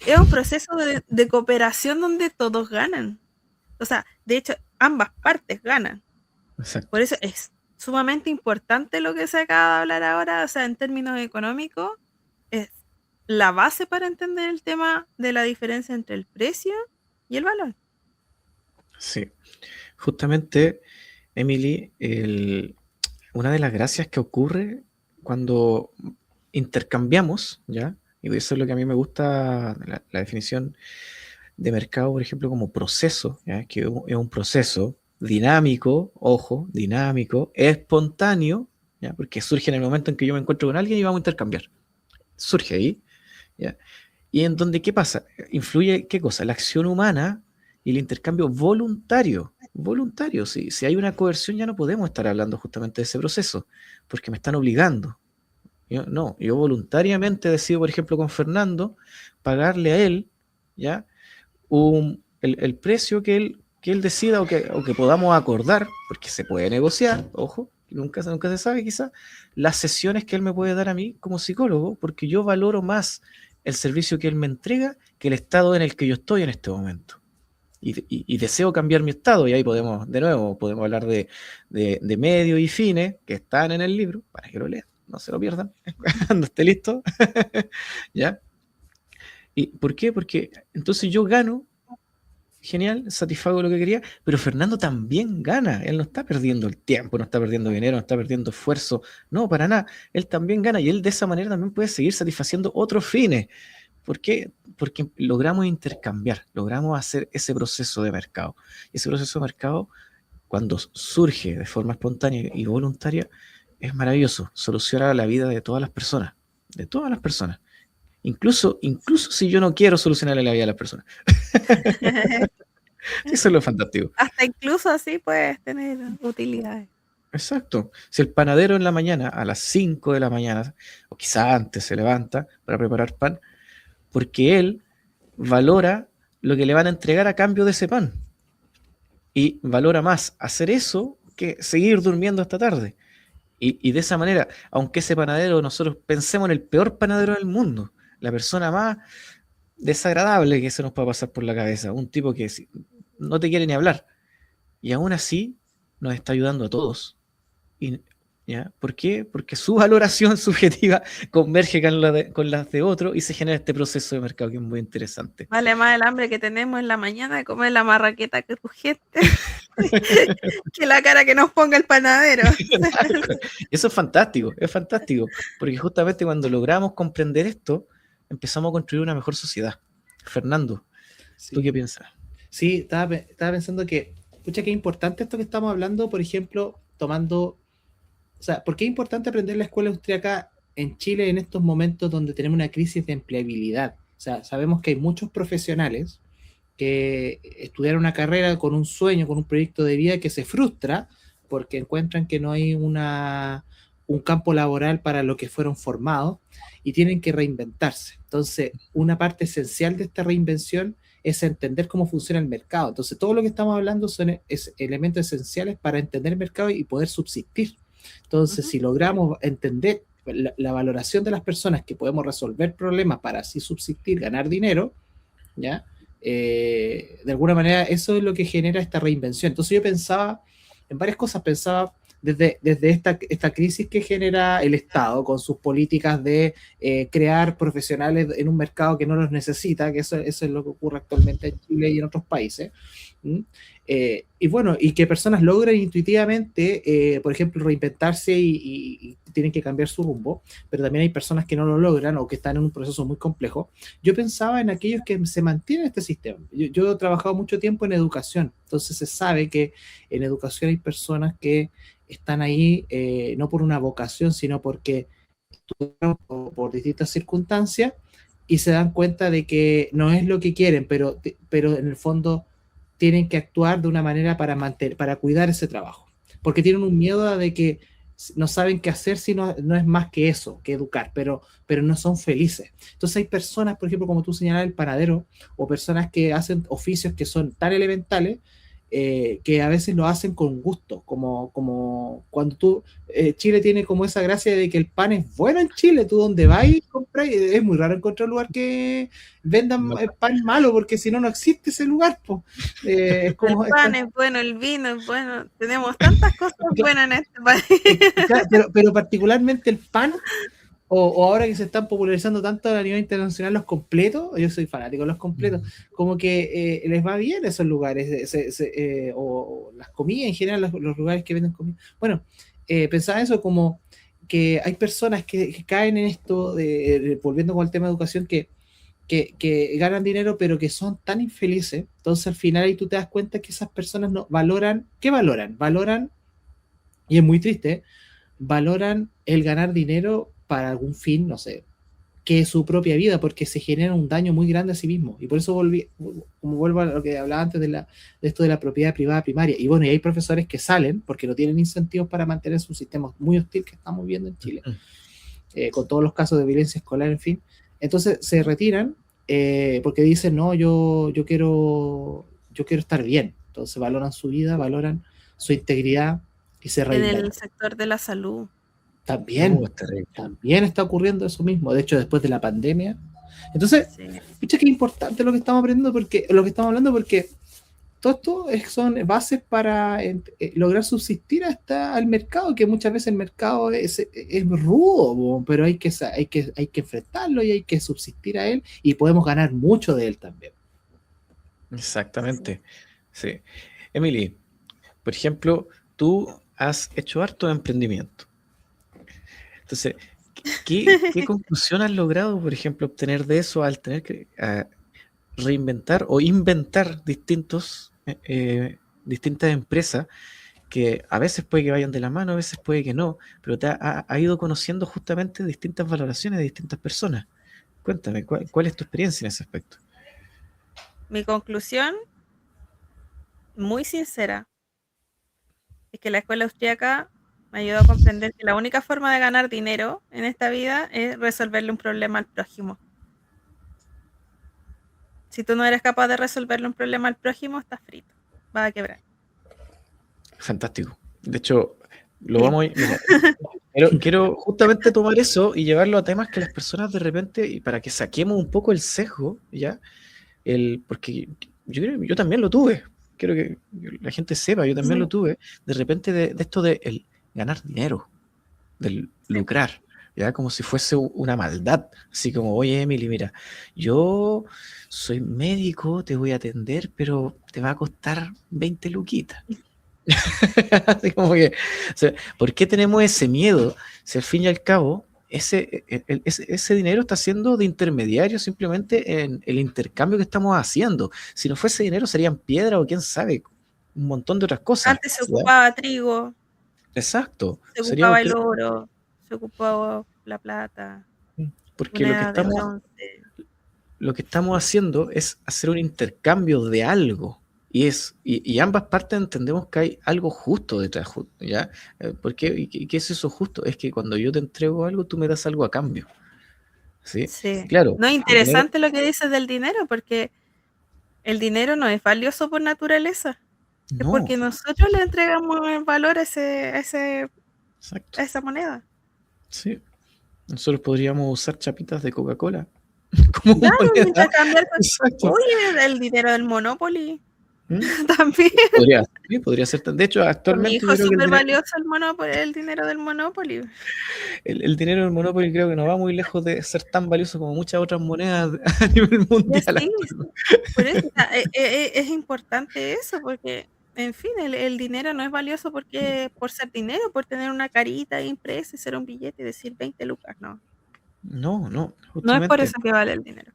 es un proceso de cooperación donde todos ganan. O sea, de hecho, ambas partes ganan. Exacto. Por eso es sumamente importante lo que se acaba de hablar ahora, o sea, en términos económicos, es la base para entender el tema de la diferencia entre el precio y el valor. Sí. Justamente, Emily, una de las gracias que ocurre cuando intercambiamos, ¿ya? Y eso es lo que a mí me gusta, la definición de mercado, por ejemplo, como proceso, ¿ya? Que es un proceso dinámico, ojo, dinámico, espontáneo, ¿ya? Porque surge en el momento en que yo me encuentro con alguien y vamos a intercambiar. Surge ahí, ¿ya? Y en donde, ¿qué pasa? Influye, ¿qué cosa? La acción humana y el intercambio voluntario. Voluntario, si hay una coerción ya no podemos estar hablando justamente de ese proceso, porque me están obligando. Yo voluntariamente decido, por ejemplo, con Fernando, pagarle a él, ¿ya? El precio que él decida o que podamos acordar, porque se puede negociar, ojo, nunca se sabe quizá, las sesiones que él me puede dar a mí como psicólogo, porque yo valoro más el servicio que él me entrega que el estado en el que yo estoy en este momento. Y deseo cambiar mi estado, y ahí podemos, de nuevo, podemos hablar de medios y fines que están en el libro, para que lo lean, no se lo pierdan, cuando esté listo. ¿Ya? ¿Y por qué? Porque entonces yo gano, genial, satisfago lo que quería, pero Fernando también gana, él no está perdiendo el tiempo, no está perdiendo dinero, no está perdiendo esfuerzo, no, para nada, él también gana y él de esa manera también puede seguir satisfaciendo otros fines. ¿Por qué? Porque logramos intercambiar, logramos hacer ese proceso de mercado. Ese proceso de mercado, cuando surge de forma espontánea y voluntaria, es maravilloso, soluciona la vida de todas las personas, de todas las personas. Incluso si yo no quiero solucionarle la vida a las personas. Eso es lo fantástico. Hasta incluso así puedes tener utilidades. Exacto. Si el panadero en la mañana, a las 5 de la mañana, o quizá antes se levanta para preparar pan, porque él valora lo que le van a entregar a cambio de ese pan. Y valora más hacer eso que seguir durmiendo hasta tarde. Y de esa manera, aunque ese panadero, nosotros pensemos en el peor panadero del mundo, la persona más desagradable que se nos pueda pasar por la cabeza, un tipo que no te quiere ni hablar, y aún así nos está ayudando a todos. ¿Ya? ¿Por qué? Porque su valoración subjetiva converge con las de otro y se genera este proceso de mercado que es muy interesante. Vale más el hambre que tenemos en la mañana de comer la marraqueta que tu gente que la cara que nos ponga el panadero. Eso es fantástico, porque justamente cuando logramos comprender esto, empezamos a construir una mejor sociedad. Fernando, ¿tú qué piensas? Sí, estaba pensando que, pucha, qué importante esto que estamos hablando, por ejemplo, tomando, o sea, ¿por qué es importante aprender la escuela austríaca en Chile en estos momentos donde tenemos una crisis de empleabilidad? O sea, sabemos que hay muchos profesionales que estudiaron una carrera con un sueño, con un proyecto de vida que se frustra porque encuentran que no hay un campo laboral para lo que fueron formados y tienen que reinventarse. Entonces, una parte esencial de esta reinvención es entender cómo funciona el mercado. Entonces, todo lo que estamos hablando son elementos esenciales para entender el mercado y poder subsistir. Entonces, si logramos entender la valoración de las personas que podemos resolver problemas para así subsistir, ganar dinero, ¿ya? De alguna manera eso es lo que genera esta reinvención. Entonces yo pensaba en varias cosas, pensaba desde esta crisis que genera el Estado con sus políticas de crear profesionales en un mercado que no los necesita, que eso es lo que ocurre actualmente en Chile y en otros países. Y bueno, y que personas logren intuitivamente, por ejemplo, reinventarse y tienen que cambiar su rumbo, pero también hay personas que no lo logran o que están en un proceso muy complejo. Yo pensaba en aquellos que se mantienen en este sistema. Yo he trabajado mucho tiempo en educación, entonces se sabe que en educación hay personas que están ahí no por una vocación, sino porque estudiaron por distintas circunstancias y se dan cuenta de que no es lo que quieren, pero en el fondo tienen que actuar de una manera para cuidar ese trabajo, porque tienen un miedo de que no saben qué hacer si no es más que eso, que educar, pero no son felices. Entonces hay personas, por ejemplo, como tú señalabas, el panadero, o personas que hacen oficios que son tan elementales, que a veces lo hacen con gusto, como cuando Chile tiene como esa gracia de que el pan es bueno en Chile, tú donde vas y compras, es muy raro encontrar un lugar que vendan pan malo, porque si no, no existe ese lugar. El pan es bueno, el vino es bueno, tenemos tantas cosas buenas en este país. Pero particularmente el pan, o ahora que se están popularizando tanto a nivel internacional los completos, yo soy fanático de los completos, como que les va bien esos lugares, o las comidas en general, los lugares que venden comida. Bueno, pensaba eso como que hay personas que caen en esto, volviendo con el tema de educación, que ganan dinero pero que son tan infelices, entonces al final ahí tú te das cuenta que esas personas no valoran, ¿qué valoran? Valoran, y es muy triste, valoran el ganar dinero para algún fin, no sé, que es su propia vida, porque se genera un daño muy grande a sí mismo. Y por eso vuelvo a lo que hablaba antes de esto de la propiedad privada primaria. Y bueno, y hay profesores que salen porque no tienen incentivos para mantener su sistema muy hostil que estamos viendo en Chile, con todos los casos de violencia escolar, en fin. Entonces se retiran porque dicen, no, yo quiero estar bien. Entonces valoran su vida, valoran su integridad y se reinventan. En el sector de la salud. También está ocurriendo eso mismo, de hecho después de la pandemia. Entonces, escucha que es importante lo que estamos aprendiendo, porque lo que estamos hablando, porque todo esto son bases para lograr subsistir hasta el mercado, que muchas veces el mercado es rudo, pero hay que enfrentarlo y hay que subsistir a él, y podemos ganar mucho de él también. Exactamente, sí. Emily, por ejemplo, tú has hecho harto emprendimiento. Entonces, ¿qué conclusión has logrado, por ejemplo, obtener de eso al tener que reinventar o inventar distintas empresas que a veces puede que vayan de la mano, a veces puede que no, pero te ha ido conociendo justamente distintas valoraciones de distintas personas? Cuéntame, ¿cuál es tu experiencia en ese aspecto? Mi conclusión, muy sincera, es que la escuela austríaca me ayudó a comprender que la única forma de ganar dinero en esta vida es resolverle un problema al prójimo. Si tú no eres capaz de resolverle un problema al prójimo, estás frito, vas a quebrar. Fantástico. De hecho, vamos a quiero justamente tomar eso y llevarlo a temas que las personas de repente, y para que saquemos un poco el sesgo, ¿ya? Porque yo también lo tuve. Quiero que la gente sepa, yo también lo tuve. De repente de esto de el ganar dinero, del lucrar, ya como si fuese una maldad, así como, oye Emily, mira, yo soy médico, te voy a atender, pero te va a costar 20 luquitas. Así como que, o sea, ¿por qué tenemos ese miedo? Si al fin y al cabo ese dinero está siendo de intermediario simplemente en el intercambio que estamos haciendo. Si no fuese dinero serían piedra o quién sabe, un montón de otras cosas. Antes se ocupaba trigo. Exacto. Se ocupaba el oro, se ocupaba la plata. Porque lo que estamos haciendo es hacer un intercambio de algo. Y ambas partes entendemos que hay algo justo detrás, ¿ya? Porque, ¿qué es eso justo? Es que cuando yo te entrego algo, tú me das algo a cambio. Sí. Claro. No es interesante lo que dices del dinero, porque el dinero no es valioso por naturaleza. No. Es porque nosotros le entregamos el valor a esa moneda. Sí. Nosotros podríamos usar chapitas de Coca-Cola. Claro, intercambiar con... Oye, el dinero del Monopoly. ¿Mm? También. Podría ser. De hecho, Con mi actualmente hijo yo es creo que súper valioso el Monopoly, el dinero del Monopoly. el dinero del Monopoly creo que no va muy lejos de ser tan valioso como muchas otras monedas a nivel Ya mundial. sí, sí. Por eso, o sea, es importante eso, porque, en fin, el dinero no es valioso porque por ser dinero, por tener una carita impresa y ser un billete y decir 20 lucas, no. No, No es por justamente. eso que vale el dinero.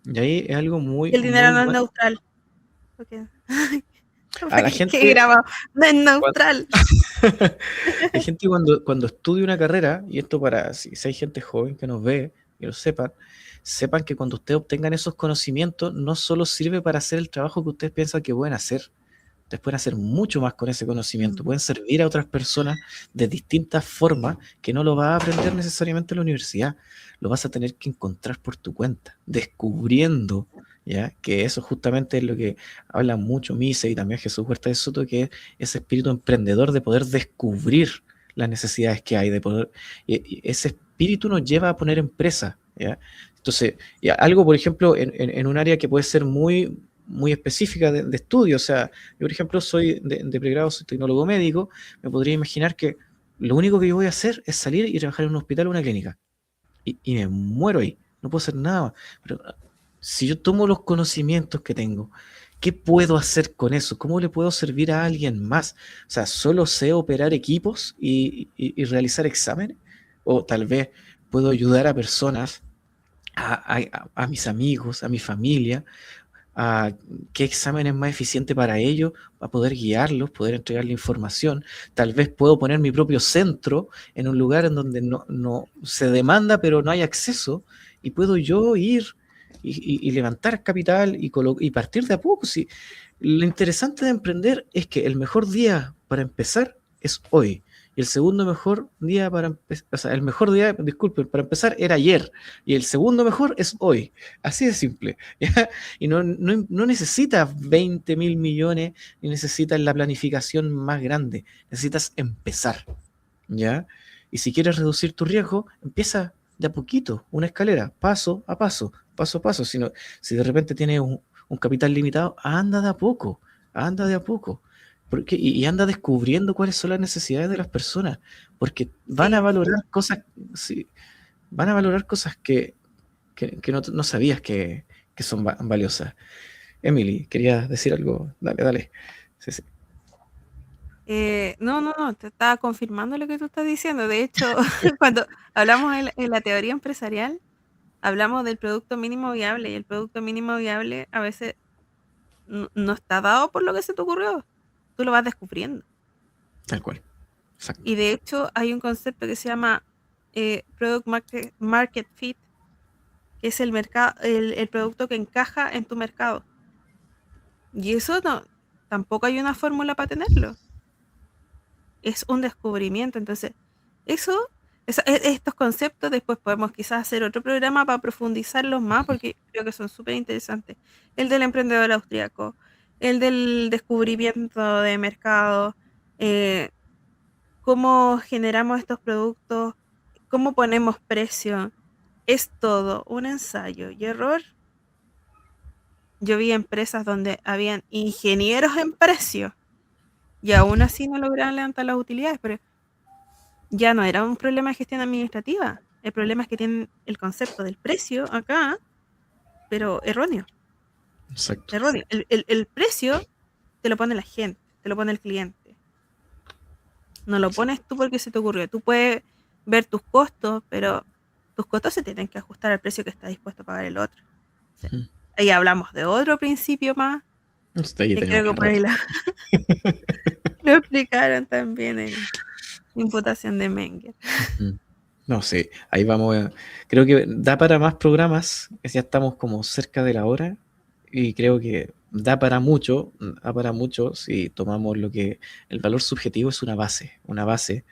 Y ahí es algo Y muy, el muy dinero no es bueno. neutral. Porque, A la que gente, grabado, no es cuan- neutral. hay gente cuando estudia una carrera, y esto para si hay gente joven que nos ve y lo sepan que cuando ustedes obtengan esos conocimientos, no solo sirve para hacer el trabajo que ustedes piensan que pueden hacer. Ustedes pueden hacer mucho más con ese conocimiento, pueden servir a otras personas de distintas formas que no lo vas a aprender necesariamente en la universidad, lo vas a tener que encontrar por tu cuenta, descubriendo, ¿ya? Que eso justamente es lo que habla mucho Mise y también Jesús Huerta de Soto, que es ese espíritu emprendedor de poder descubrir las necesidades que hay, de poder, y ese espíritu nos lleva a poner empresa, ¿ya? Entonces, algo, por ejemplo, en un área que puede ser muy específica de estudio, o sea, yo, por ejemplo, soy de pregrado, soy tecnólogo médico, me podría imaginar que lo único que yo voy a hacer es salir y trabajar en un hospital o una clínica. Y me muero ahí, no puedo hacer nada más. Pero si yo tomo los conocimientos que tengo, ¿qué puedo hacer con eso? ¿Cómo le puedo servir a alguien más? O sea, ¿solo sé operar equipos y realizar exámenes? O tal vez puedo ayudar a personas, a mis amigos, a mi familia, a qué examen es más eficiente para ellos, para poder guiarlos, poder entregarle información. Tal vez puedo poner mi propio centro en un lugar en donde no se demanda, pero no hay acceso, y puedo yo ir y levantar capital y partir de a poco. Sí. Lo interesante de emprender es que el mejor día para empezar es hoy. Y el segundo mejor día para empezar, o sea, el mejor día, disculpen, para empezar era ayer. Y el segundo mejor es hoy. Así de simple. ¿Ya? Y no necesitas 20.000 millones, ni necesitas la planificación más grande. Necesitas empezar, ¿ya? Y si quieres reducir tu riesgo, empieza de a poquito, una escalera, paso a paso, paso a paso. Si de repente tienes un capital limitado, anda de a poco, anda de a poco. Y anda descubriendo cuáles son las necesidades de las personas, porque van a Sí, valorar cosas, sí, van a valorar cosas que no sabías que son valiosas. Emily, ¿querías decir algo? Dale, dale. Sí, sí. no, te estaba confirmando lo que tú estás diciendo. De hecho, cuando hablamos en la teoría empresarial, hablamos del producto mínimo viable y el producto mínimo viable a veces no está dado por lo que se te ocurrió. Tú lo vas descubriendo. Tal cual. Exacto. Y de hecho hay un concepto que se llama Product Market Fit, que es el producto que encaja en tu mercado. Y eso tampoco hay una fórmula para tenerlo. Es un descubrimiento. Entonces, estos conceptos después podemos quizás hacer otro programa para profundizarlos más, porque creo que son súper interesantes. El del emprendedor austriaco, el del descubrimiento de mercado, cómo generamos estos productos, cómo ponemos precio. Es todo un ensayo y error. Yo vi empresas donde habían ingenieros en precio y aún así no lograban levantar las utilidades, pero ya no era un problema de gestión administrativa. El problema es que tienen el concepto del precio acá, pero erróneo. Exacto. Erróneo. El precio te lo pone la gente, te lo pone el cliente. No lo pones tú porque se te ocurrió. Tú puedes ver tus costos, pero tus costos se tienen que ajustar al precio que está dispuesto a pagar el otro. O sea, ahí hablamos de otro principio más, Ahí que tenemos creo que por rato. ahí lo explicaron también en Imputación de Menger. No sé, ahí vamos. Creo que da para más programas, ya estamos como cerca de la hora y creo que da para mucho si tomamos lo que el valor subjetivo es una base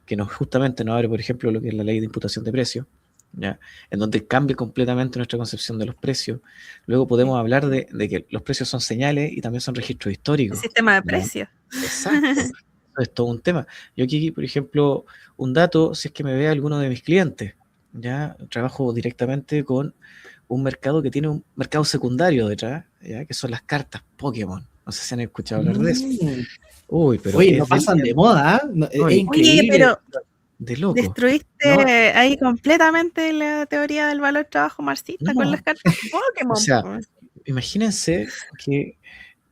que justamente nos abre, por ejemplo, lo que es la ley de imputación de precios, ¿ya? En donde cambia completamente nuestra concepción de los precios. Luego podemos hablar de que los precios son señales y también son registros El históricos. sistema de ¿Ya? precios. Exacto. Eso es todo un tema. Yo aquí, por ejemplo, un dato, si es que me ve alguno de mis clientes, ya trabajo directamente con un mercado que tiene un mercado secundario detrás, ¿ya? Que son las cartas Pokémon. No sé si han escuchado hablar de eso. Uy, pero Oye, es no pasan de moda, ¿ah? No, es Oye, increíble. Oye, pero de loco. destruiste No, ahí completamente la teoría del valor trabajo marxista con No, las cartas o Pokémon. sea, po. imagínense que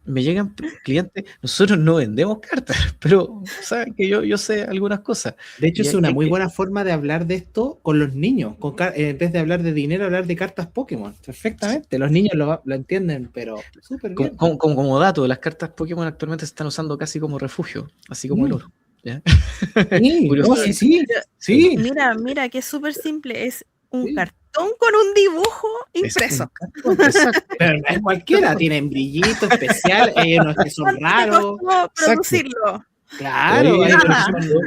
me llegan clientes, nosotros no vendemos cartas, pero saben que yo sé algunas cosas. De hecho, Y es hay una muy que- buena forma de hablar de esto con los niños. En vez de hablar de dinero, hablar de cartas Pokémon. Perfectamente. Los niños lo entienden, pero súper bien. como dato, las cartas Pokémon actualmente se están usando casi como refugio, así como el oro. ¿Ya? Sí, no, Curioso. Oye, sí. pero Sí. mira que es súper simple. Es un Sí. cartón con un dibujo Es un impreso. cartón, exacto. Pero no es cualquiera, tienen brillito especial, no es que son ¿Cuánto te raros. costó producirlo? Claro, Oye, por Nada. ejemplo,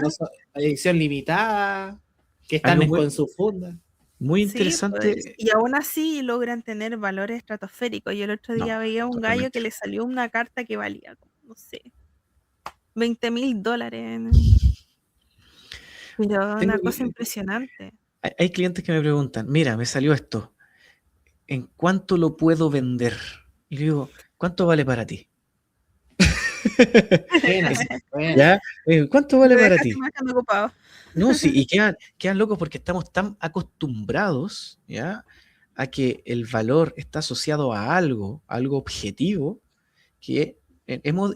edición limitada, que algo están con su funda. muy Sí, pues, interesante. y aún así logran tener valores estratosféricos. Yo el otro día No, veía un gallo totalmente. que le salió una carta que valía, no sé, $20,000. Pero Tengo una cosa que- impresionante. hay clientes que me preguntan, mira, me salió esto, ¿en cuánto lo puedo vender? Y le digo, ¿cuánto vale para ti? Buena, Es- buena. ¿Ya? ¿Cuánto Me vale para dejaste ti? más que ocupado. No, sí, y quedan locos porque estamos tan acostumbrados, ¿ya? A que el valor está asociado a algo objetivo, que hemos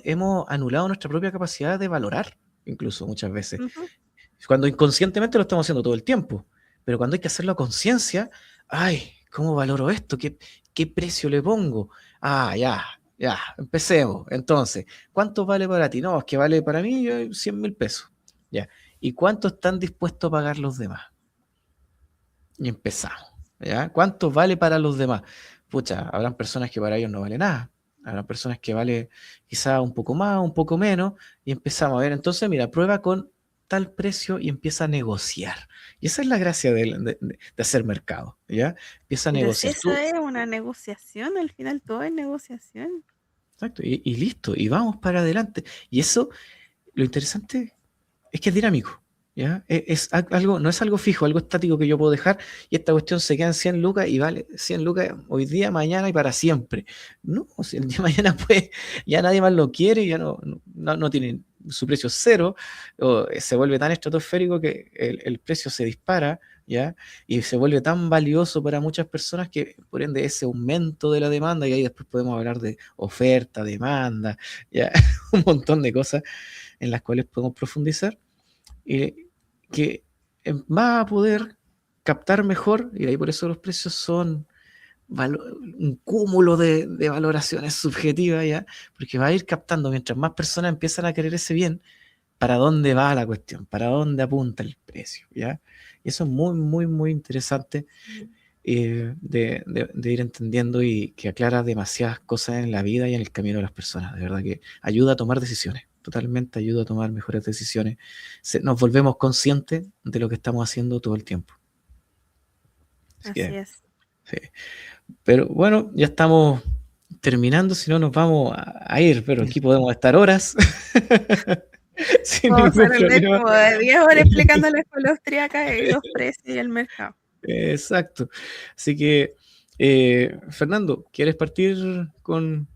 anulado nuestra propia capacidad de valorar, incluso muchas veces. Ujú. Cuando inconscientemente lo estamos haciendo todo el tiempo, pero cuando hay que hacerlo a conciencia, ay, ¿cómo valoro esto? ¿Qué precio le pongo? Ah, ya, empecemos. Entonces, ¿cuánto vale para ti? No, es que vale para mí 100.000 pesos. Ya. ¿Y cuánto están dispuestos a pagar los demás? Y empezamos. ¿Ya? ¿Cuánto vale para los demás? Pucha, habrán personas que para ellos no vale nada. Habrán personas que vale quizá un poco más, un poco menos, y empezamos a ver. Entonces, mira, prueba con tal precio y empieza a negociar. Y esa es la gracia de hacer mercado, ¿ya? Empieza a Pero si negociar. eso es una negociación, al final todo es negociación. Exacto, y listo, y vamos para adelante. Y eso, lo interesante es que es dinámico, ¿ya? Algo, no es algo fijo, algo estático que yo puedo dejar y esta cuestión se queda en 100 lucas y vale 100 lucas hoy día, mañana y para siempre. No, si el día de mañana pues ya nadie más lo quiere, ya no tiene su precio cero, o se vuelve tan estratosférico que el precio se dispara, ¿ya? Y se vuelve tan valioso para muchas personas que por ende ese aumento de la demanda, y ahí después podemos hablar de oferta, demanda, ¿ya? Un montón de cosas en las cuales podemos profundizar, que va a poder captar mejor, y ahí por eso los precios son un cúmulo de valoraciones subjetivas, ¿ya? Porque va a ir captando, mientras más personas empiezan a querer ese bien, para dónde va la cuestión, para dónde apunta el precio, ¿ya? Y eso es muy, muy, muy interesante de ir entendiendo y que aclara demasiadas cosas en la vida y en el camino de las personas. De verdad que ayuda a tomar decisiones, totalmente ayuda a tomar mejores decisiones. Nos volvemos conscientes de lo que estamos haciendo todo el tiempo. Así es. Sí. Pero bueno, ya estamos terminando, si no nos vamos a ir, pero aquí podemos estar horas. Sin Vamos a ningún hablar problema. como de 10 horas explicando la escuela austríaca y los precios y el mercado. Exacto. Así que, Fernando, ¿quieres partir con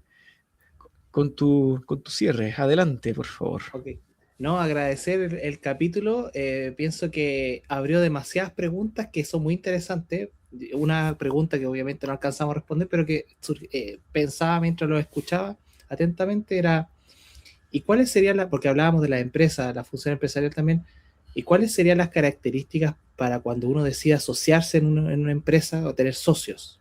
tu cierre? Adelante, por favor. Ok. No, agradecer el capítulo. Pienso que abrió demasiadas preguntas que son muy interesantes. Una pregunta que obviamente no alcanzamos a responder, pero que pensaba mientras lo escuchaba atentamente era, ¿y cuáles serían porque hablábamos de la empresa, la función empresarial también, y cuáles serían las características para cuando uno decida asociarse en una empresa o tener socios?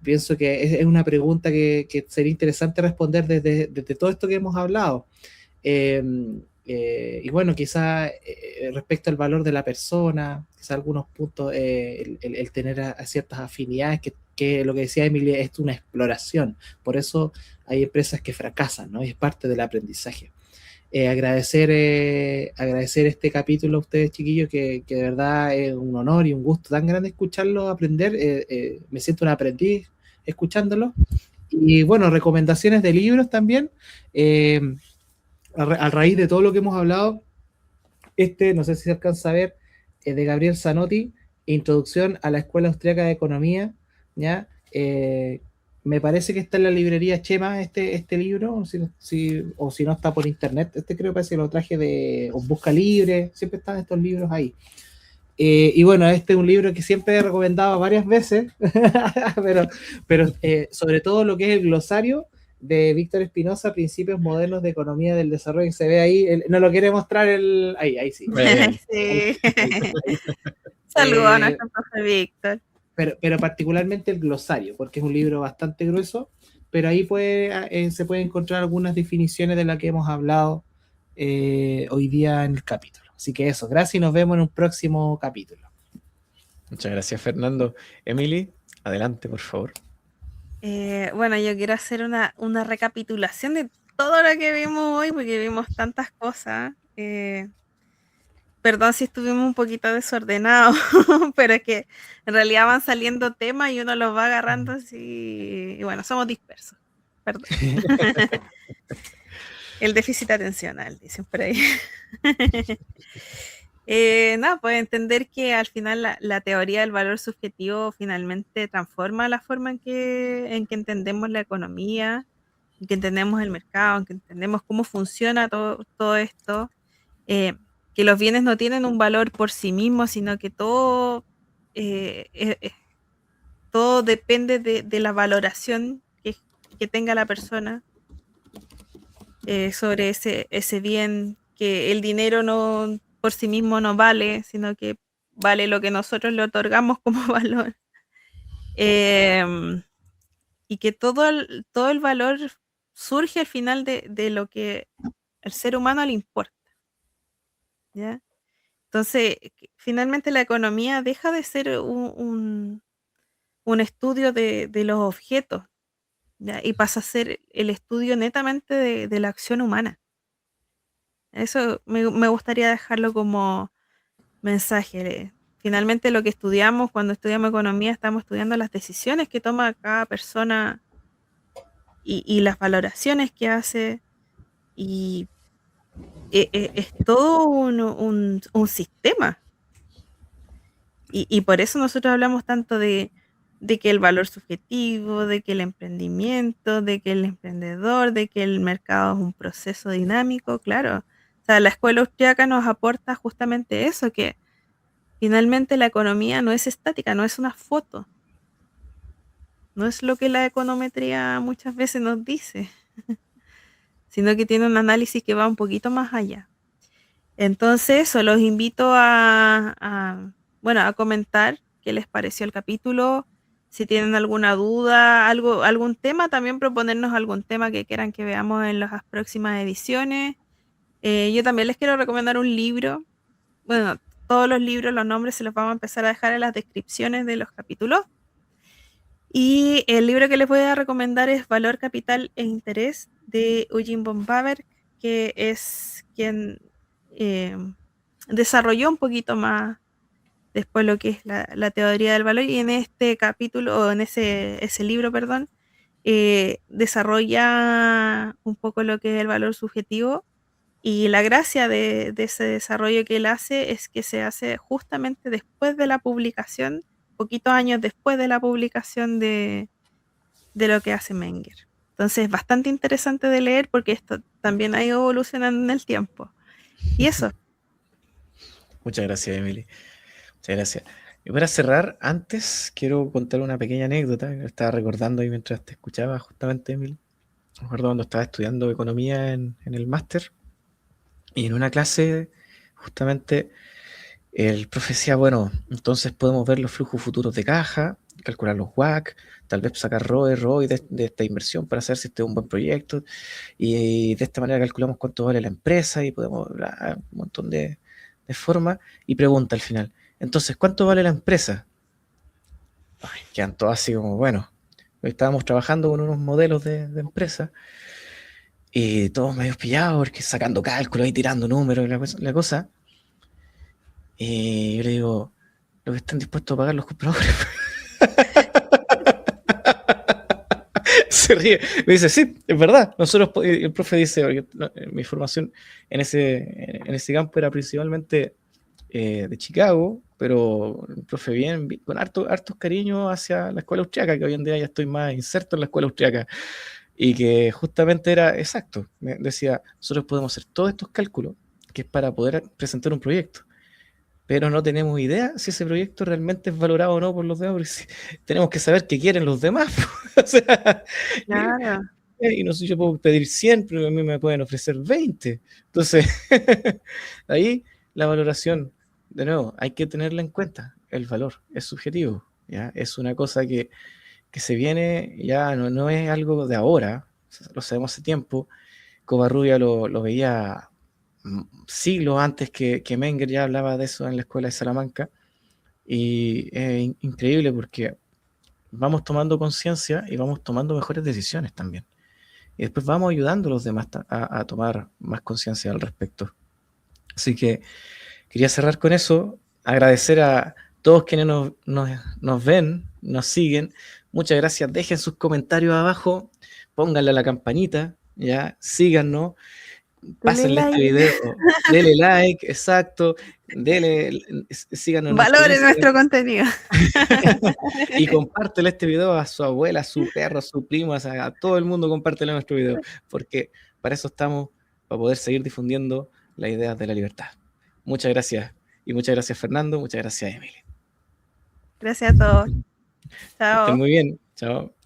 Pienso que es una pregunta que sería interesante responder desde todo esto que hemos hablado. Y bueno, quizá respecto al valor de la persona, quizá algunos puntos, el tener a ciertas afinidades, que lo que decía Emily es una exploración. Por eso hay empresas que fracasan, ¿no? Y es parte del aprendizaje. Agradecer este capítulo a ustedes, chiquillos, que de verdad es un honor y un gusto tan grande escucharlo, aprender. Me siento un aprendiz escuchándolo. Y bueno, recomendaciones de libros también. A raíz de todo lo que hemos hablado, no sé si se alcanza a ver, de Gabriel Zanotti, Introducción a la Escuela Austríaca de Economía, ¿ya? Me parece que está en la librería Chema este libro, o si no está por internet. Creo que parece que lo traje de Busca Libre, siempre están estos libros ahí. Y bueno, este es un libro que siempre he recomendado varias veces, pero sobre todo lo que es el glosario de Víctor Espinosa, Principios Modernos de Economía del Desarrollo, que se ve ahí, no lo quiere mostrar ahí sí. Sí. Saludos a nuestro profe Víctor. Pero particularmente el glosario, porque es un libro bastante grueso, pero ahí se pueden encontrar algunas definiciones de las que hemos hablado hoy día en el capítulo. Así que eso, gracias y nos vemos en un próximo capítulo. Muchas gracias, Fernando. Emily, adelante, por favor. Bueno, yo quiero hacer una recapitulación de todo lo que vimos hoy, porque vimos tantas cosas. Perdón si estuvimos un poquito desordenados, pero es que en realidad van saliendo temas y uno los va agarrando así. Y bueno, somos dispersos. Perdón. El déficit atencional, dicen por ahí. Nada, pues entender que al final la teoría del valor subjetivo finalmente transforma la forma en que entendemos la economía, en que entendemos el mercado, en que entendemos cómo funciona todo esto, que los bienes no tienen un valor por sí mismos, sino que todo depende de la valoración que tenga la persona sobre ese bien, que el dinero no por sí mismo no vale, sino que vale lo que nosotros le otorgamos como valor. Y que todo el valor surge al final de lo que al ser humano le importa, ¿ya? Entonces, finalmente la economía deja de ser un estudio de los objetos, ¿ya? Y pasa a ser el estudio netamente de la acción humana. Eso me gustaría dejarlo como mensaje. Finalmente lo que estudiamos cuando estudiamos economía, estamos estudiando las decisiones que toma cada persona y las valoraciones que hace, y es todo un sistema. Y por eso nosotros hablamos tanto de que el valor subjetivo, de que el emprendimiento, de que el emprendedor, de que el mercado es un proceso dinámico, claro. O sea, la escuela austriaca nos aporta justamente eso, que finalmente la economía no es estática, no es una foto. No es lo que la econometría muchas veces nos dice, sino que tiene un análisis que va un poquito más allá. Entonces, eso, los invito a comentar qué les pareció el capítulo. Si tienen alguna duda, algún tema, también proponernos algún tema que quieran que veamos en las próximas ediciones. Yo también les quiero recomendar un libro. Bueno, todos los libros, los nombres se los vamos a empezar a dejar en las descripciones de los capítulos. Y el libro que les voy a recomendar es Valor, Capital e Interés, de Eugene von Bäver, que es quien desarrolló un poquito más después lo que es la teoría del valor, y en este capítulo, o en ese libro, perdón, desarrolla un poco lo que es el valor subjetivo, y la gracia de ese desarrollo que él hace es que se hace justamente después de la publicación, poquitos años después de la publicación de lo que hace Menger. Entonces es bastante interesante de leer, porque esto también ha ido evolucionando en el tiempo. Y eso. Muchas gracias, Emily. Muchas gracias. Y para cerrar, antes quiero contar una pequeña anécdota que estaba recordando ahí mientras te escuchaba, justamente, Emily. Me acuerdo cuando estaba estudiando economía en el máster, y en una clase, justamente, el profe decía, bueno, entonces podemos ver los flujos futuros de caja, calcular los WACC, tal vez sacar ROE de esta inversión para saber si este es un buen proyecto, y de esta manera calculamos cuánto vale la empresa, y podemos un montón de formas, y pregunta al final, entonces, ¿cuánto vale la empresa? Ay, quedan todos así como, bueno, estábamos trabajando con unos modelos de empresa, y todos medio pillados, porque sacando cálculos y tirando números y la cosa. Y yo le digo, lo que están dispuestos a pagar los compradores. Se ríe. Me dice, sí, es verdad. Nosotros, el profe dice, mi formación en ese campo era principalmente de Chicago, pero el profe bien, con hartos cariños hacia la escuela austriaca, que hoy en día ya estoy más inserto en la escuela austriaca, y que justamente era exacto, me decía, nosotros podemos hacer todos estos cálculos, que es para poder presentar un proyecto, pero no tenemos idea si ese proyecto realmente es valorado o no por los demás, porque tenemos que saber qué quieren los demás. O sea, Claro. y no sé, yo puedo pedir 100, pero a mí me pueden ofrecer 20. Entonces, ahí la valoración, de nuevo, hay que tenerla en cuenta. El valor es subjetivo, ¿ya? Es una cosa que se viene, ya no es algo de ahora, lo sabemos hace tiempo. Covarrubia lo veía siglos antes que Menger ya hablaba de eso en la escuela de Salamanca, y es increíble porque vamos tomando conciencia y vamos tomando mejores decisiones también. Y después vamos ayudando a los demás a tomar más conciencia al respecto. Así que quería cerrar con eso, agradecer a todos quienes nos ven, nos siguen. Muchas gracias, dejen sus comentarios abajo, pónganle a la campanita, ya, síganos, pásenle este like. video, denle like, exacto, síganos en nuestro Valoren nuestro Instagram. contenido. Y compártele este video a su abuela, a su perro, a su primo, a todo el mundo, compártele nuestro video, porque para eso estamos, para poder seguir difundiendo las ideas de la libertad. Muchas gracias, y muchas gracias Fernando, muchas gracias Emily. Gracias a todos. Que Chao. estén muy bien, chao.